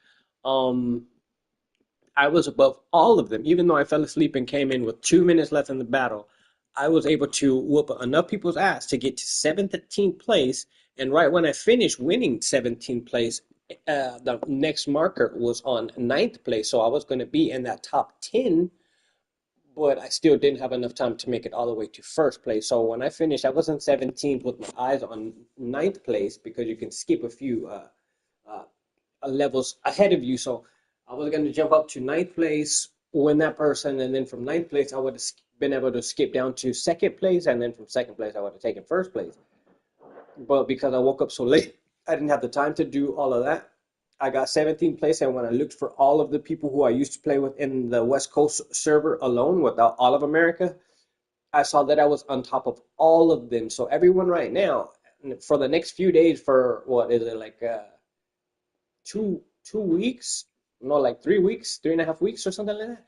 I was above all of them. Even though I fell asleep and came in with 2 minutes left in the battle, I was able to whoop enough people's ass to get to 17th place. And right when I finished winning 17th place, the next marker was on 9th place. So I was going to be in that top 10, but I still didn't have enough time to make it all the way to first place. So when I finished, I was in 17th with my eyes on 9th place because you can skip a few levels ahead of you. So I was going to jump up to 9th place, win that person, and then from 9th place, I would have been able to skip down to 2nd place, and then from 2nd place, I would have taken first place. But because I woke up so late, I didn't have the time to do all of that. I got 17th place, and when I looked for all of the people who I used to play with in the West Coast server alone, without all of America, I saw that I was on top of all of them. So everyone right now, for the next few days, for what is it, like 2 weeks, no, like 3 weeks, 3.5 weeks or something like that.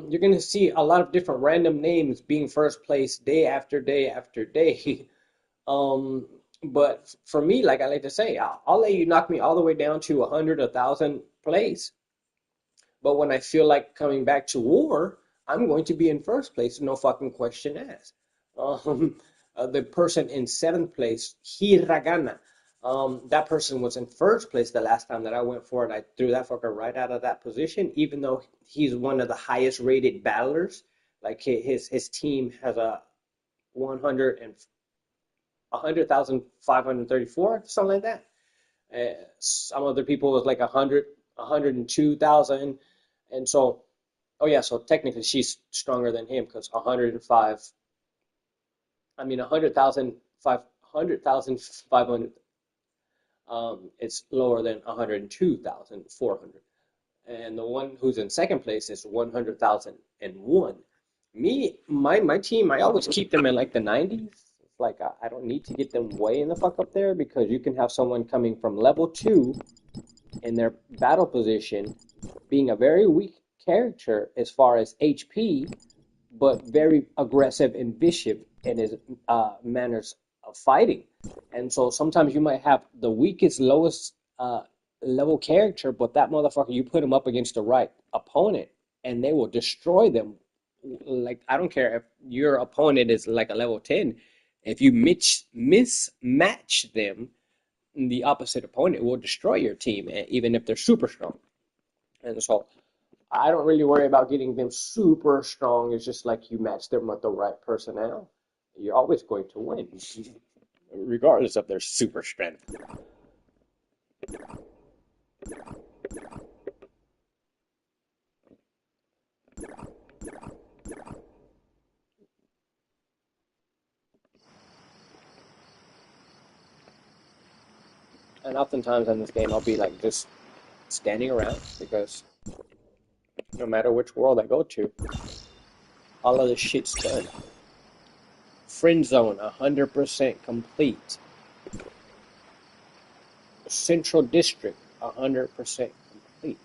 You're gonna see a lot of different random names being first place day after day after day. But for me, like I like to say, I'll let you knock me all the way down to 100, 1,000 plays. But when I feel like coming back to war, I'm going to be in first place, no fucking question asked. The person in 7th place, Hiragana, that person was in first place the last time that I went for it. I threw that fucker right out of that position, even though he's one of the highest rated battlers. Like his team has a 100,534, something like that. Some other people was like 102,000. And so, oh yeah, so technically she's stronger than him because 105 I mean, 100,000, 500,500. It's lower than 102,400. And the one who's in second place is 100,001. My team, I always keep them in like the 90s. It's like I don't need to get them way in the fuck up there because you can have someone coming from level 2 in their battle position being a very weak character as far as HP, but very aggressive and vicious in his manners of fighting. And so sometimes you might have the weakest, lowest level character, but that motherfucker, you put him up against the right opponent and they will destroy them. Like, I don't care if your opponent is like a level 10. If you mismatch them, the opposite opponent will destroy your team, even if they're super strong. And so I don't really worry about getting them super strong. It's just like you match them with the right personnel, you're always going to win, regardless of their super strength. And oftentimes in this game, I'll be like just standing around because no matter which world I go to, all of this shit's done. Friend Zone, 100% complete. Central District, 100% complete.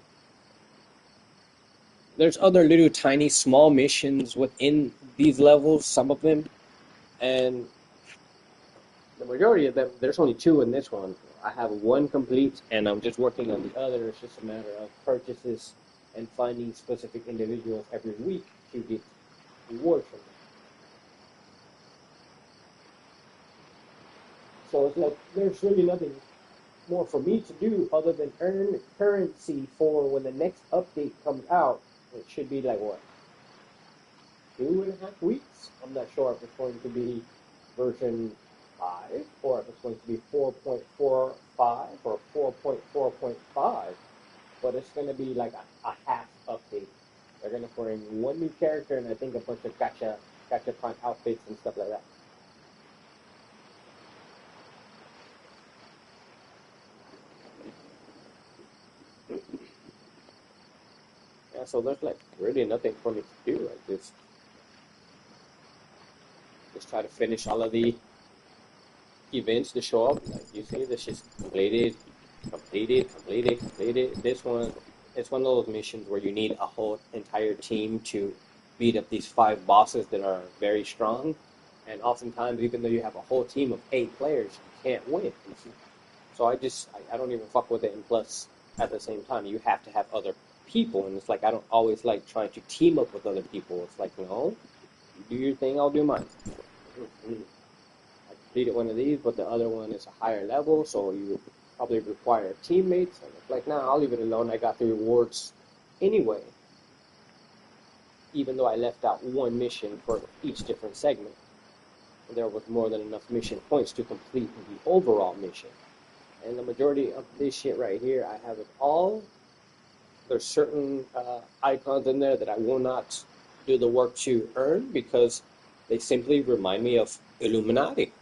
There's other little tiny small missions within these levels, some of them, and the majority of them, there's only 2 in this one. I have 1 complete, and I'm just working on the other. It's just a matter of purchases and finding specific individuals every week to get rewards from them. So it's like, there's really nothing more for me to do other than earn currency for when the next update comes out. It should be like, what, 2.5 weeks? I'm not sure if it's going to be version 5 or if it's going to be 4.45 or 4.4.5, but it's going to be like a half update. They're going to bring 1 new character and I think a bunch of gotcha prime outfits and stuff like that. Yeah, so there's like really nothing for me to do. Like just try to finish all of the events to show up. Like you see, this is completed. This one, it's one of those missions where you need a whole entire team to beat up these 5 bosses that are very strong. And oftentimes, even though you have a whole team of 8 players, you can't win. So I don't even fuck with it. And plus, at the same time, you have to have other people. And it's like, I don't always like trying to team up with other people. It's like, no, you do your thing, I'll do mine. I completed one of these, but the other one is a higher level, so you probably require teammates. And it's like, nah, I'll leave it alone. I got the rewards anyway, even though I left out 1 mission for each different segment. There was more than enough mission points to complete the overall mission. And the majority of this shit right here, I have it all. There's certain icons in there that I will not do the work to earn because they simply remind me of Illuminati.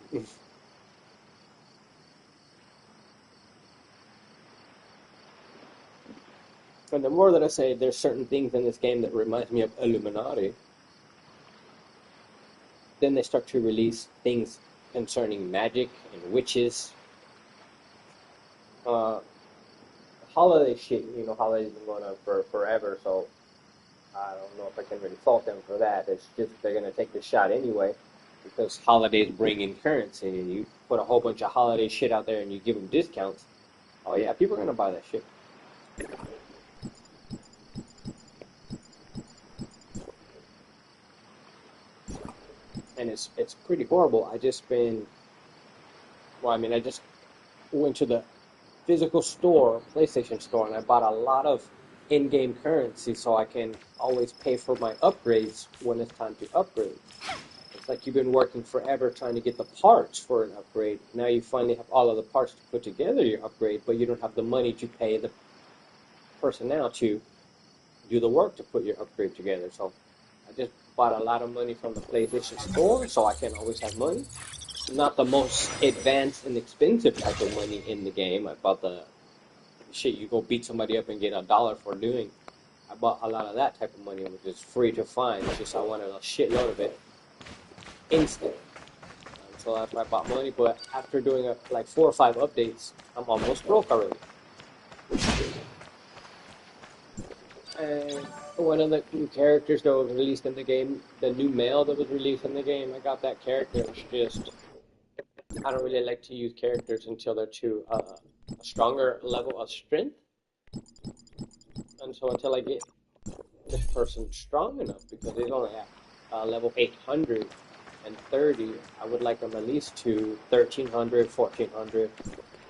And the more that I say there's certain things in this game that reminds me of Illuminati, then they start to release things concerning magic and witches. Holiday shit, holidays been going on for forever, so I don't know if I can really fault them for that. It's just they're going to take the shot anyway because holidays bring in currency, and you put a whole bunch of holiday shit out there and you give them discounts. Oh yeah, people are going to buy that shit. And it's pretty horrible. I just went to the physical store, PlayStation store, and I bought a lot of in-game currency so I can always pay for my upgrades when it's time to upgrade. It's like you've been working forever trying to get the parts for an upgrade. Now you finally have all of the parts to put together your upgrade, but you don't have the money to pay the personnel to do the work to put your upgrade together. So I just bought a lot of money from the PlayStation Store, so I can always have money. Not the most advanced and expensive type of money in the game. I bought the shit you go beat somebody up and get $1 for doing. I bought a lot of that type of money, which is free to find. It's just I wanted a shitload of it instant. So that's why I bought money. But after doing like 4 or 5 updates, I'm almost broke already. And one of the new characters that was released in the game, the new male that was released in the game, I got that character. It's just, I don't really like to use characters until they're to a stronger level of strength. And so until I get this person strong enough, because he's only at level 830, I would like them at least to 1300, 1400,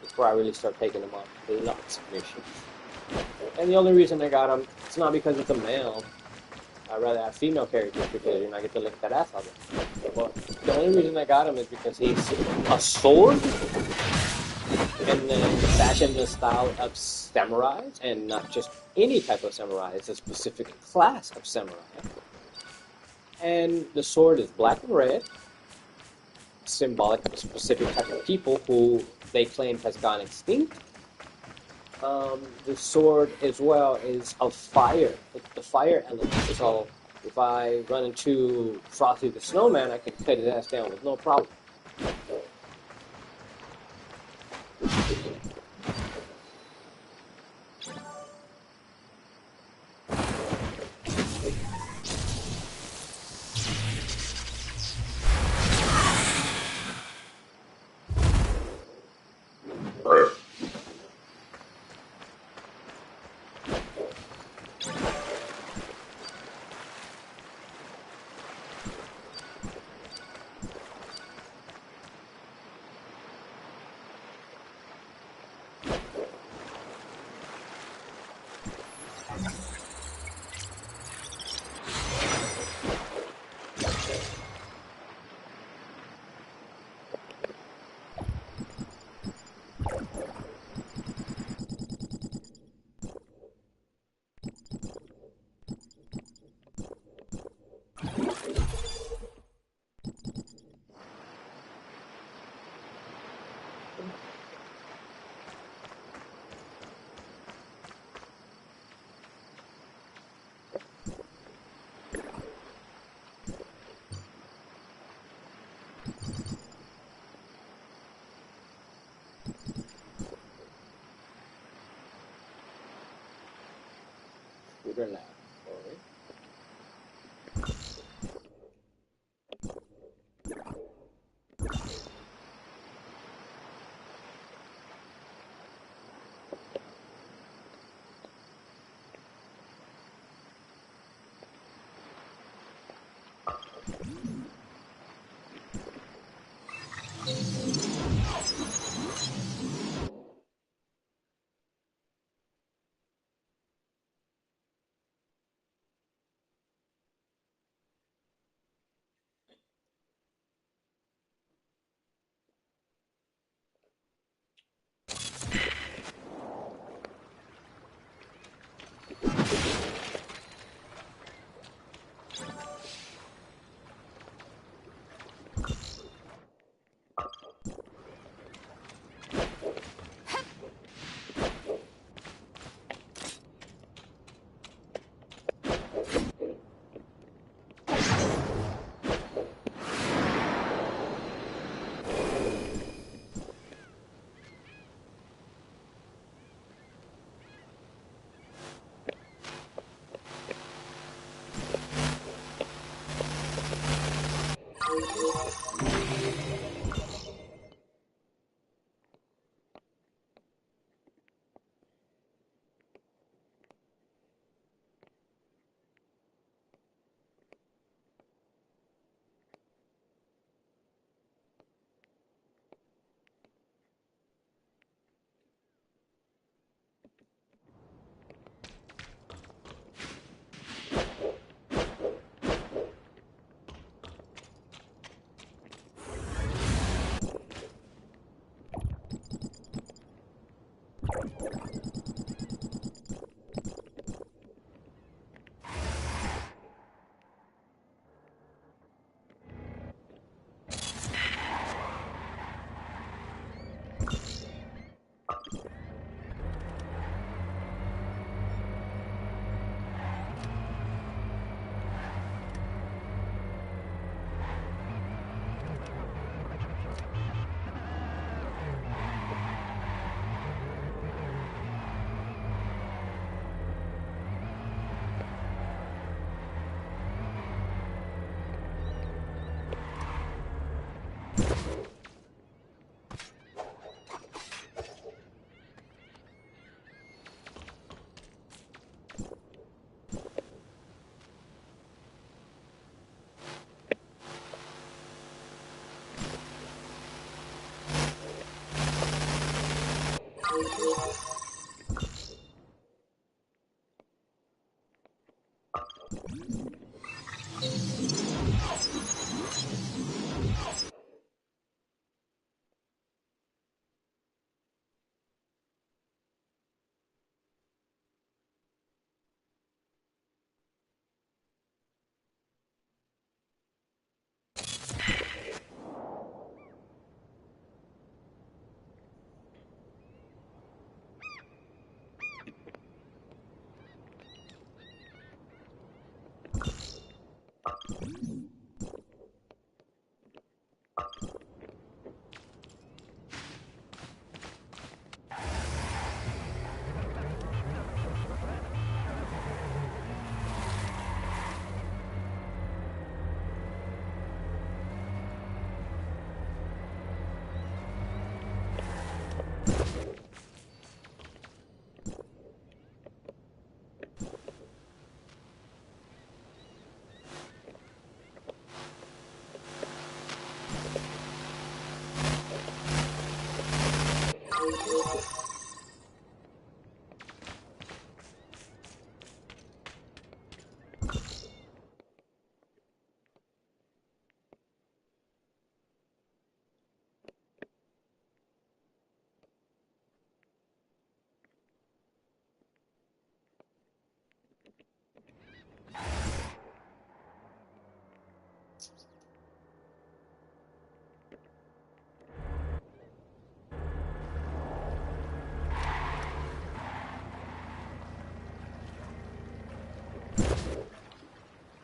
before I really start taking them on lots of missions. And the only reason I got him, it's not because it's a male. I'd rather have female characters because, you know, I get to lick that ass out of him. But the only reason I got him is because he's a sword, and then fashioned in the style of samurais, and not just any type of samurai. It's a specific class of samurai. And the sword is black and red, symbolic of a specific type of people who they claim has gone extinct. The sword as well is of fire, the fire element. So if I run into Frosty the Snowman, I can cut his ass down with no problem. Relax.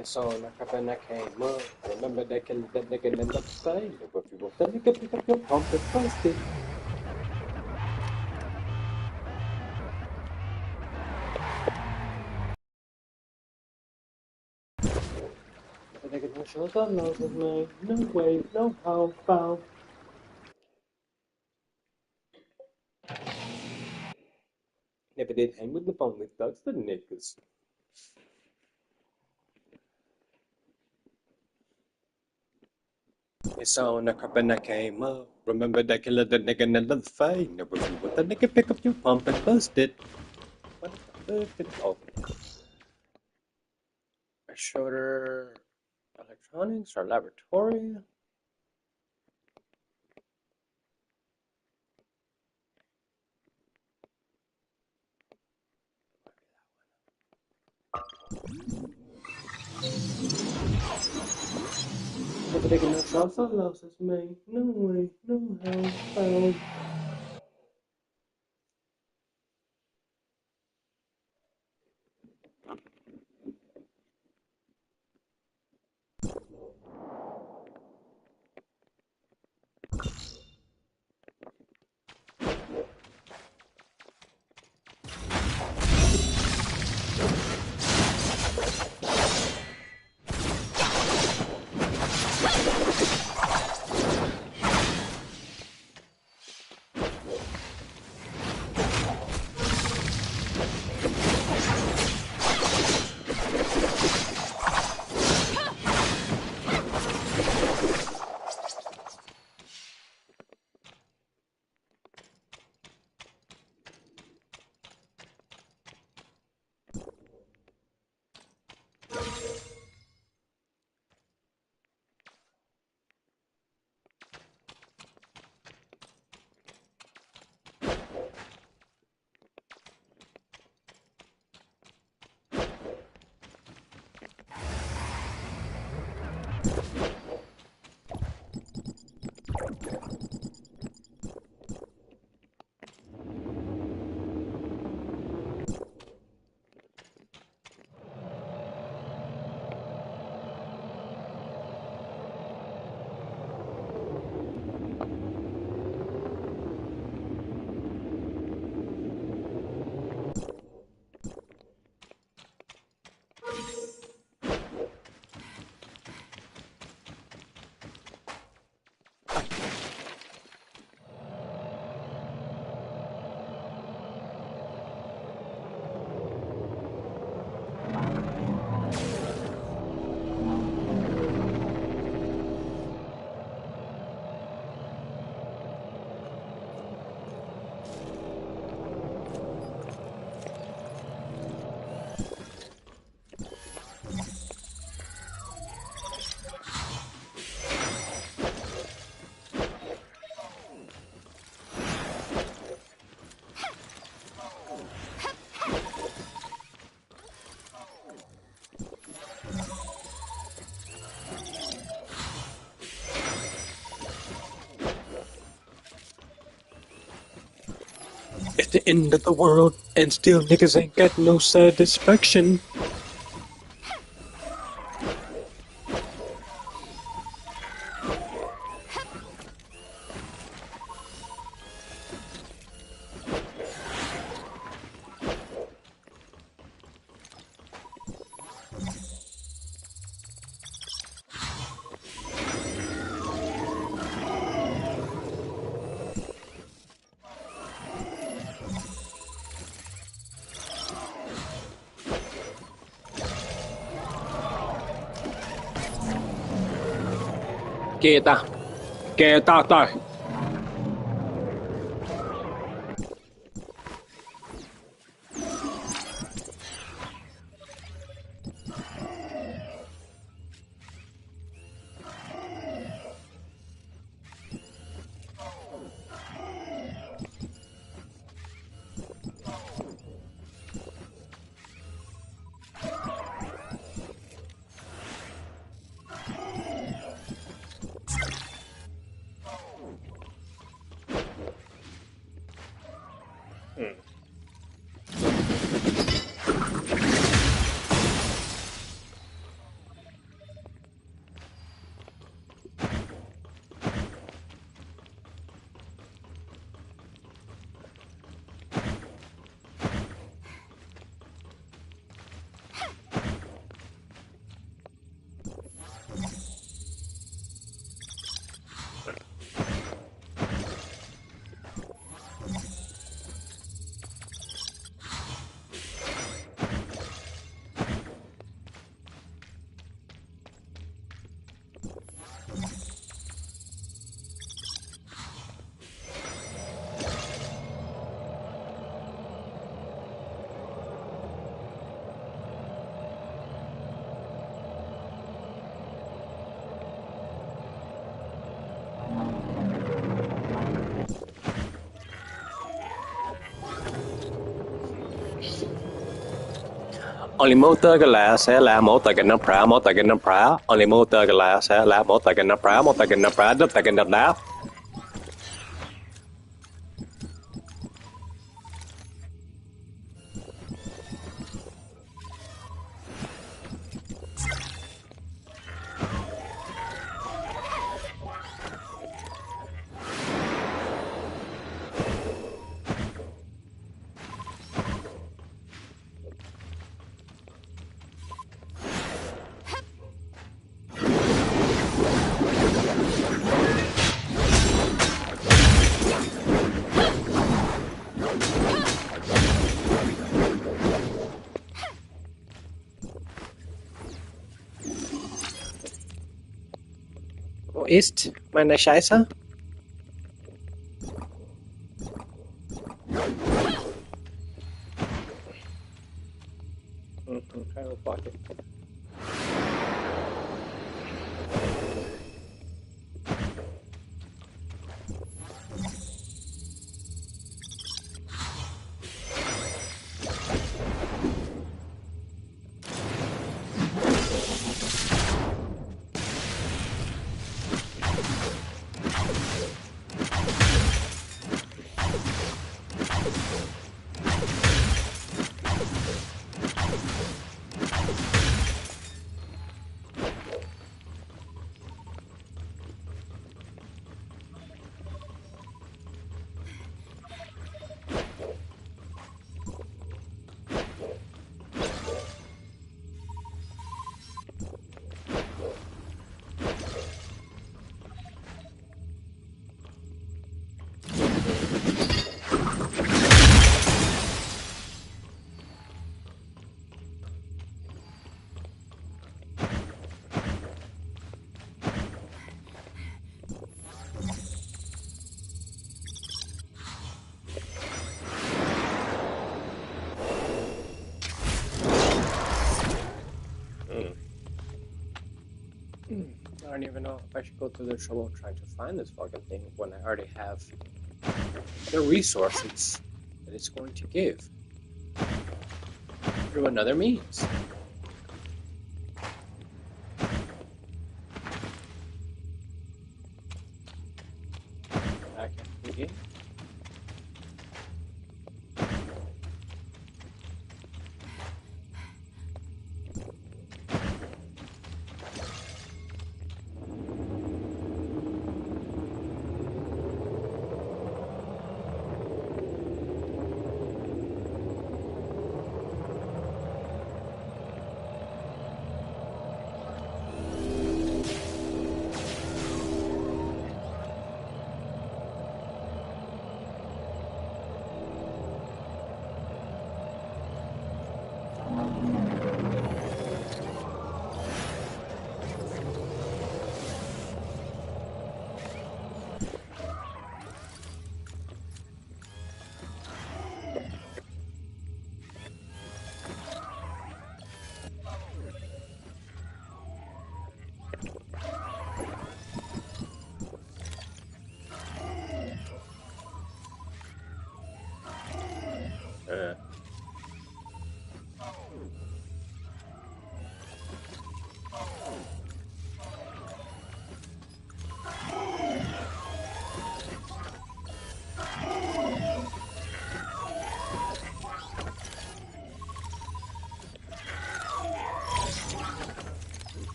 And so in a couple that came up, remember that nigga ended up saying, if you want that nigga pick up your pump and bust it. The nigga no shows up, no with me, no way, no how, foul. Never did hang with the boneless thugs, the niggas. It's on the carpet that came up. Remember that killer, the nigga in the fade. Never you with the nigga pick up your pump and bust it. What the fuck? Oh. I showed her electronics or laboratory. Never taking no shots or losses, man. No way, no how, foul. It's the end of the world, and still niggas ain't got no satisfaction. Quieta. Quieta. Only motor là sẽ là một tại nó phá, một tại nó phá. Only motor là sẽ là một tại nó phá, một tại nó phá, đất tại nó đá. Wo ist meine Scheiße? Fuck it. I don't even know if I should go through the trouble of trying to find this fucking thing when I already have the resources that it's going to give through another means. Back into the game.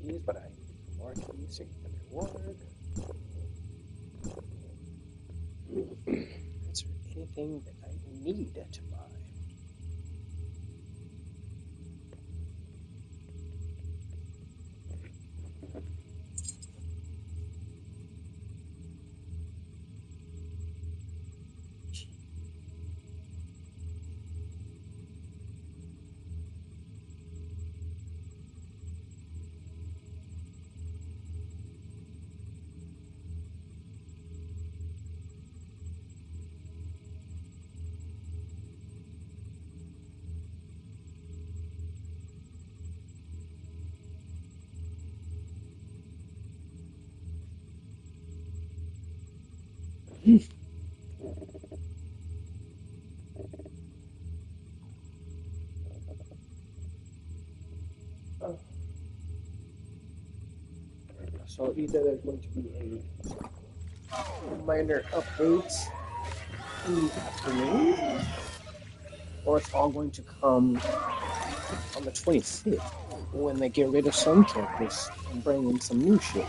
Keys, but I need some more keys to get the reward. Is there anything that I need to buy? So either there's going to be a minor update in the afternoon, or it's all going to come on the 25th when they get rid of some characters and bring in some new shit.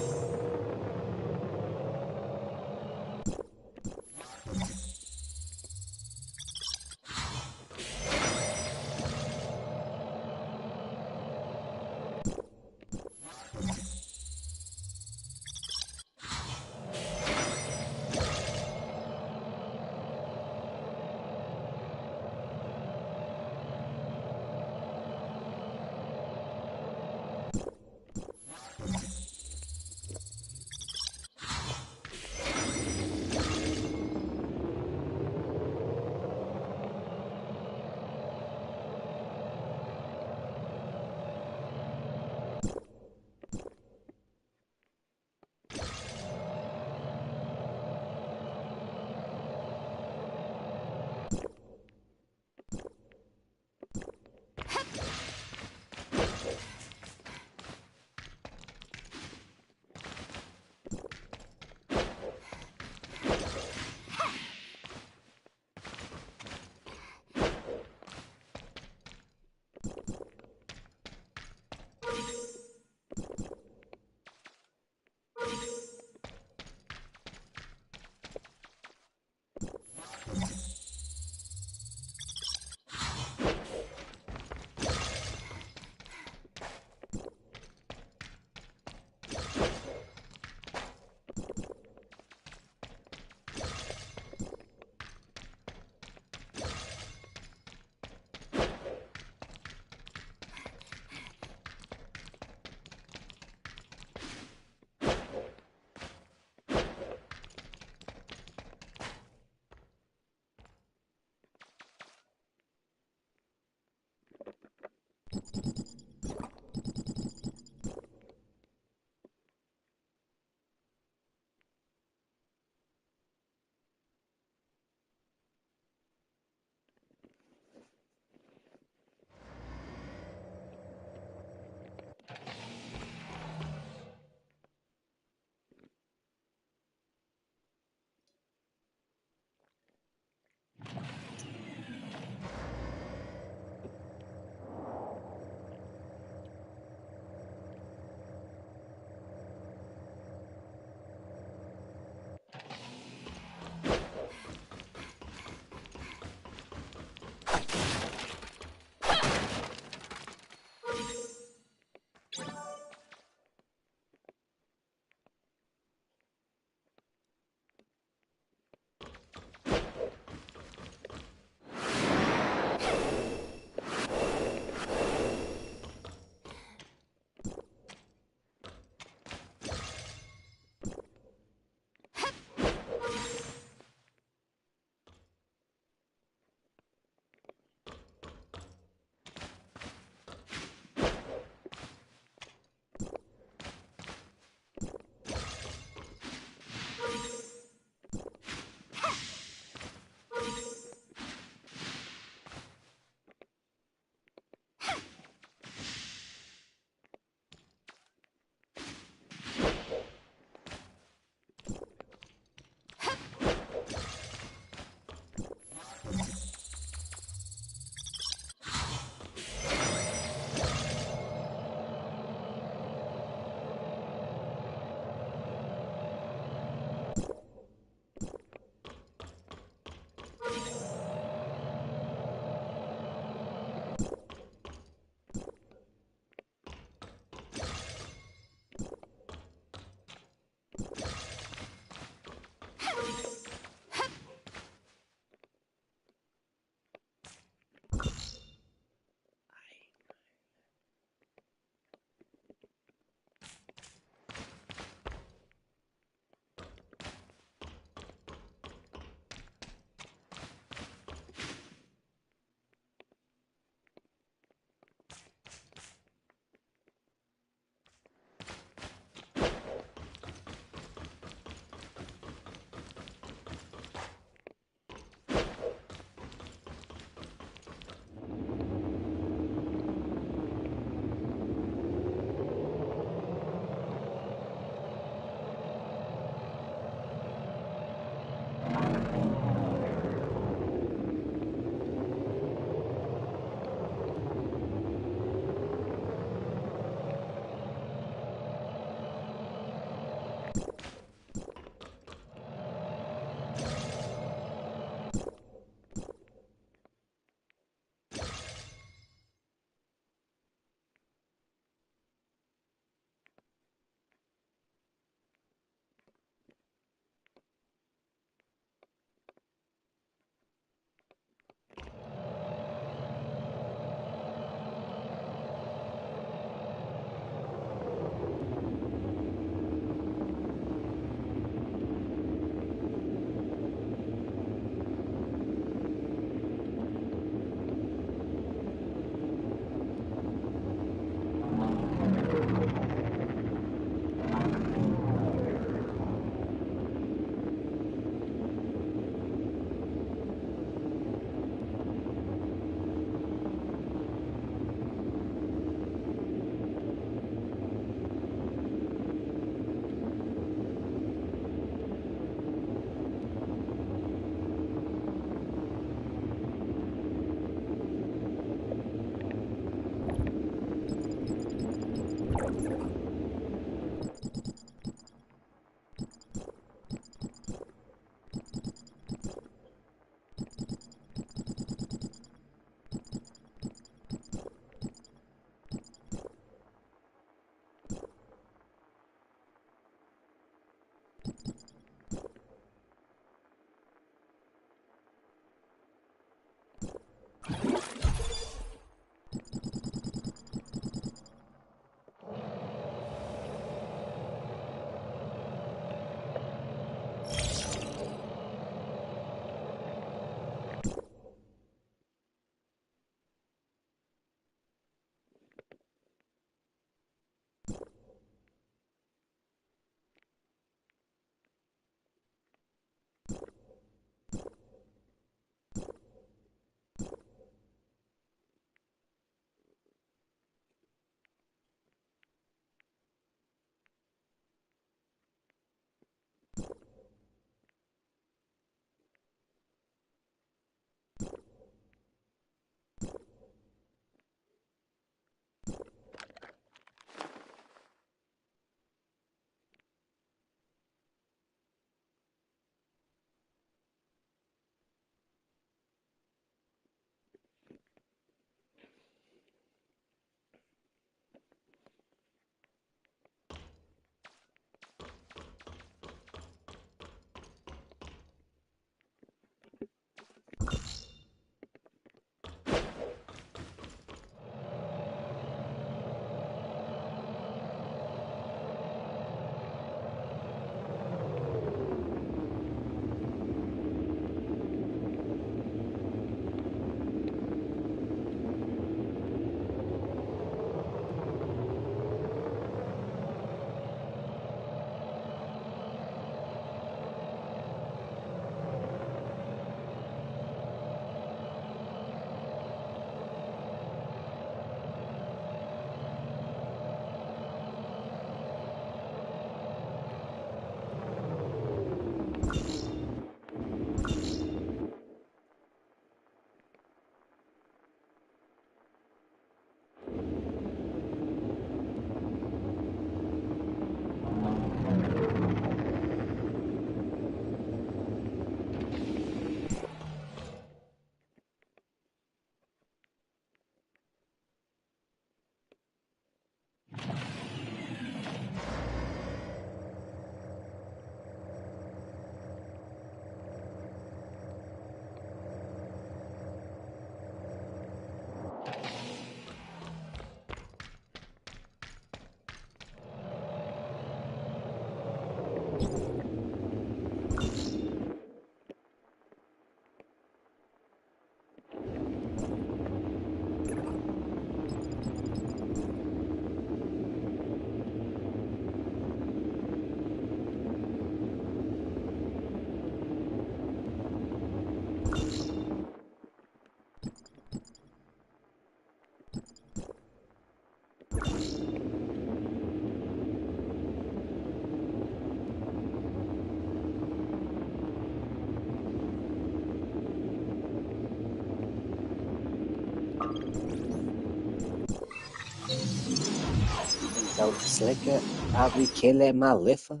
So slicker, I'll be killing my liver.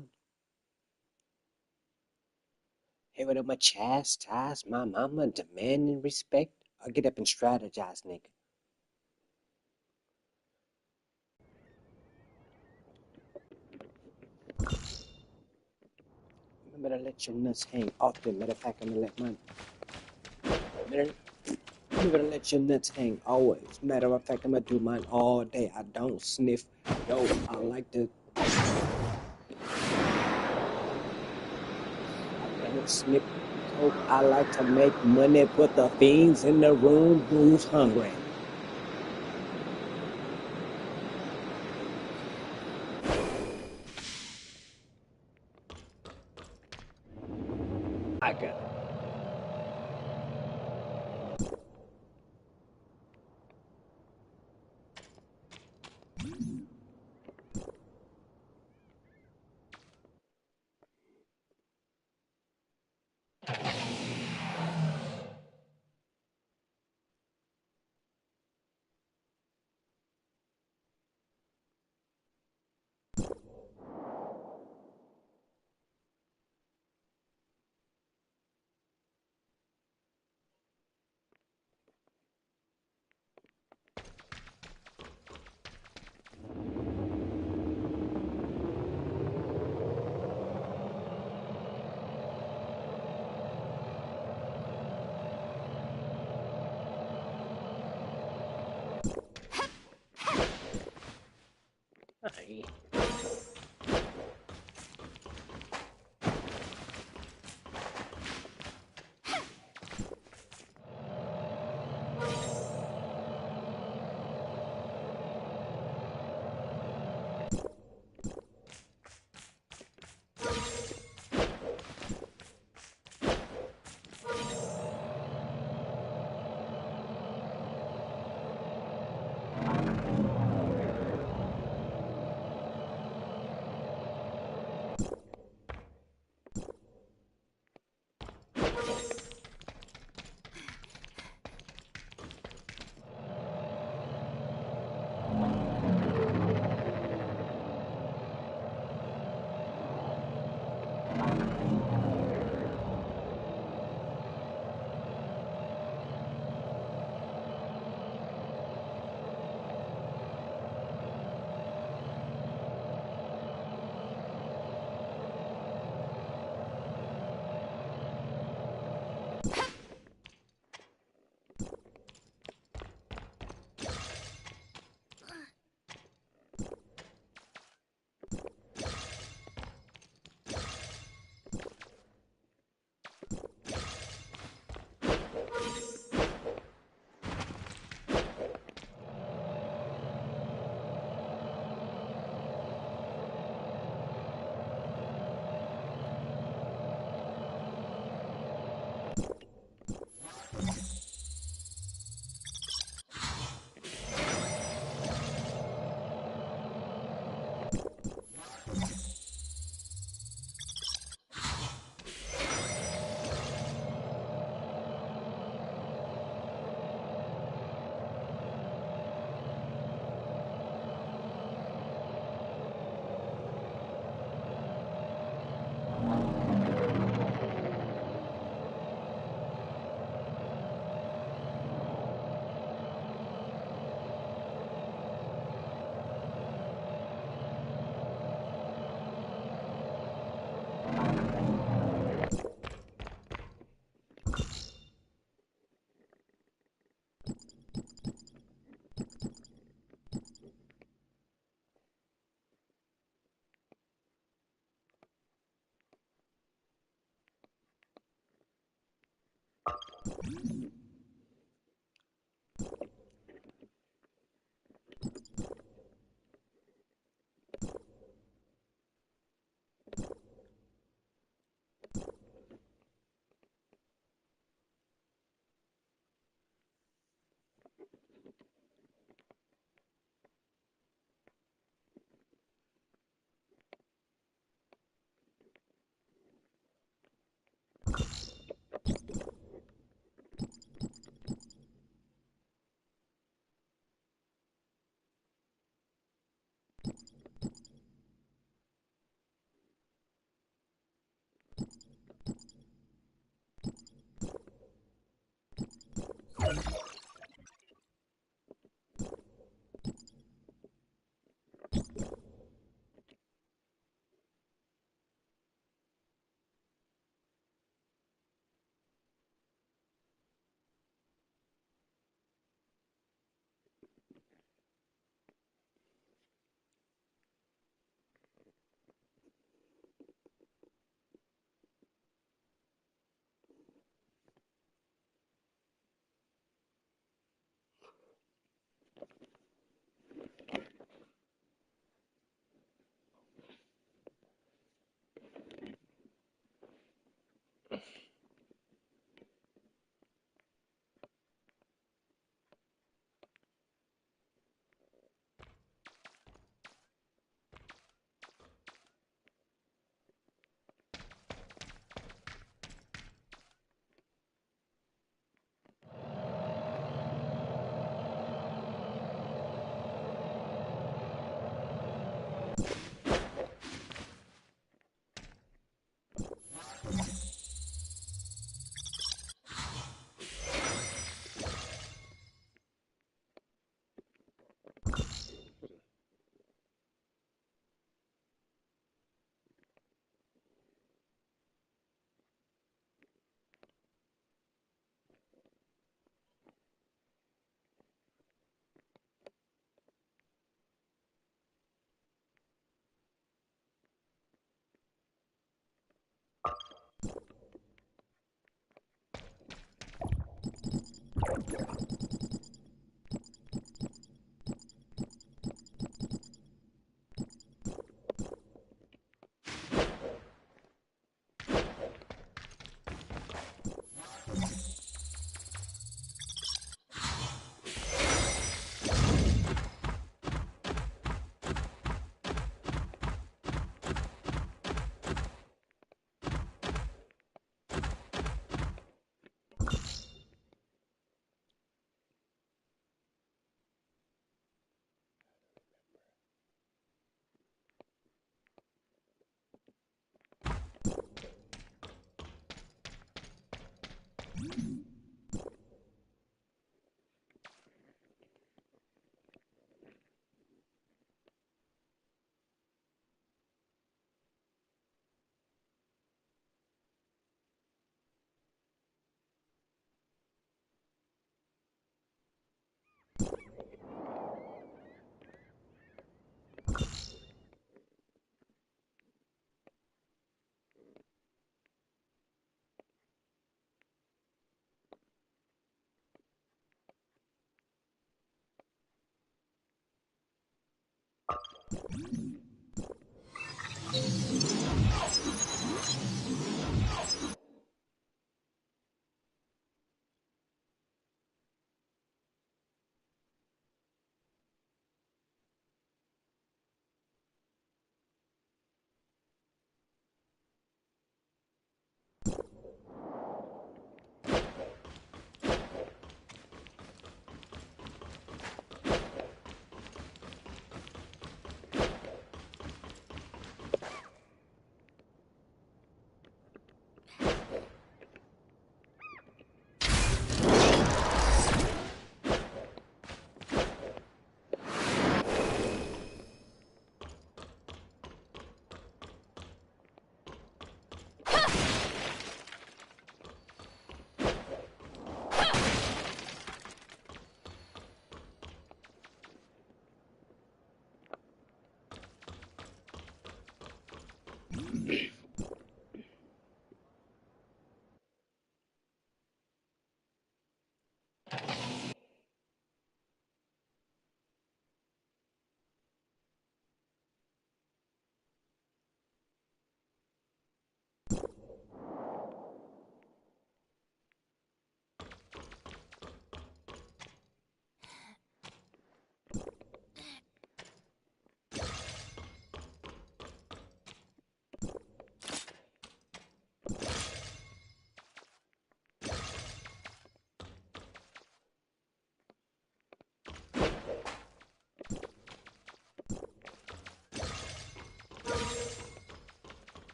Here with my chastise my mama, demanding respect. I'll get up and strategize, nigga. I'm gonna let your nuts hang often. Matter of fact, I'm gonna let mine. I'm gonna let your nuts hang always. Matter of fact, I'm gonna do mine all day. I don't sniff. Yo, I like to. I don't sniff coke. I like to make money. Put the fiends in the room. Who's hungry? I got it. Aye.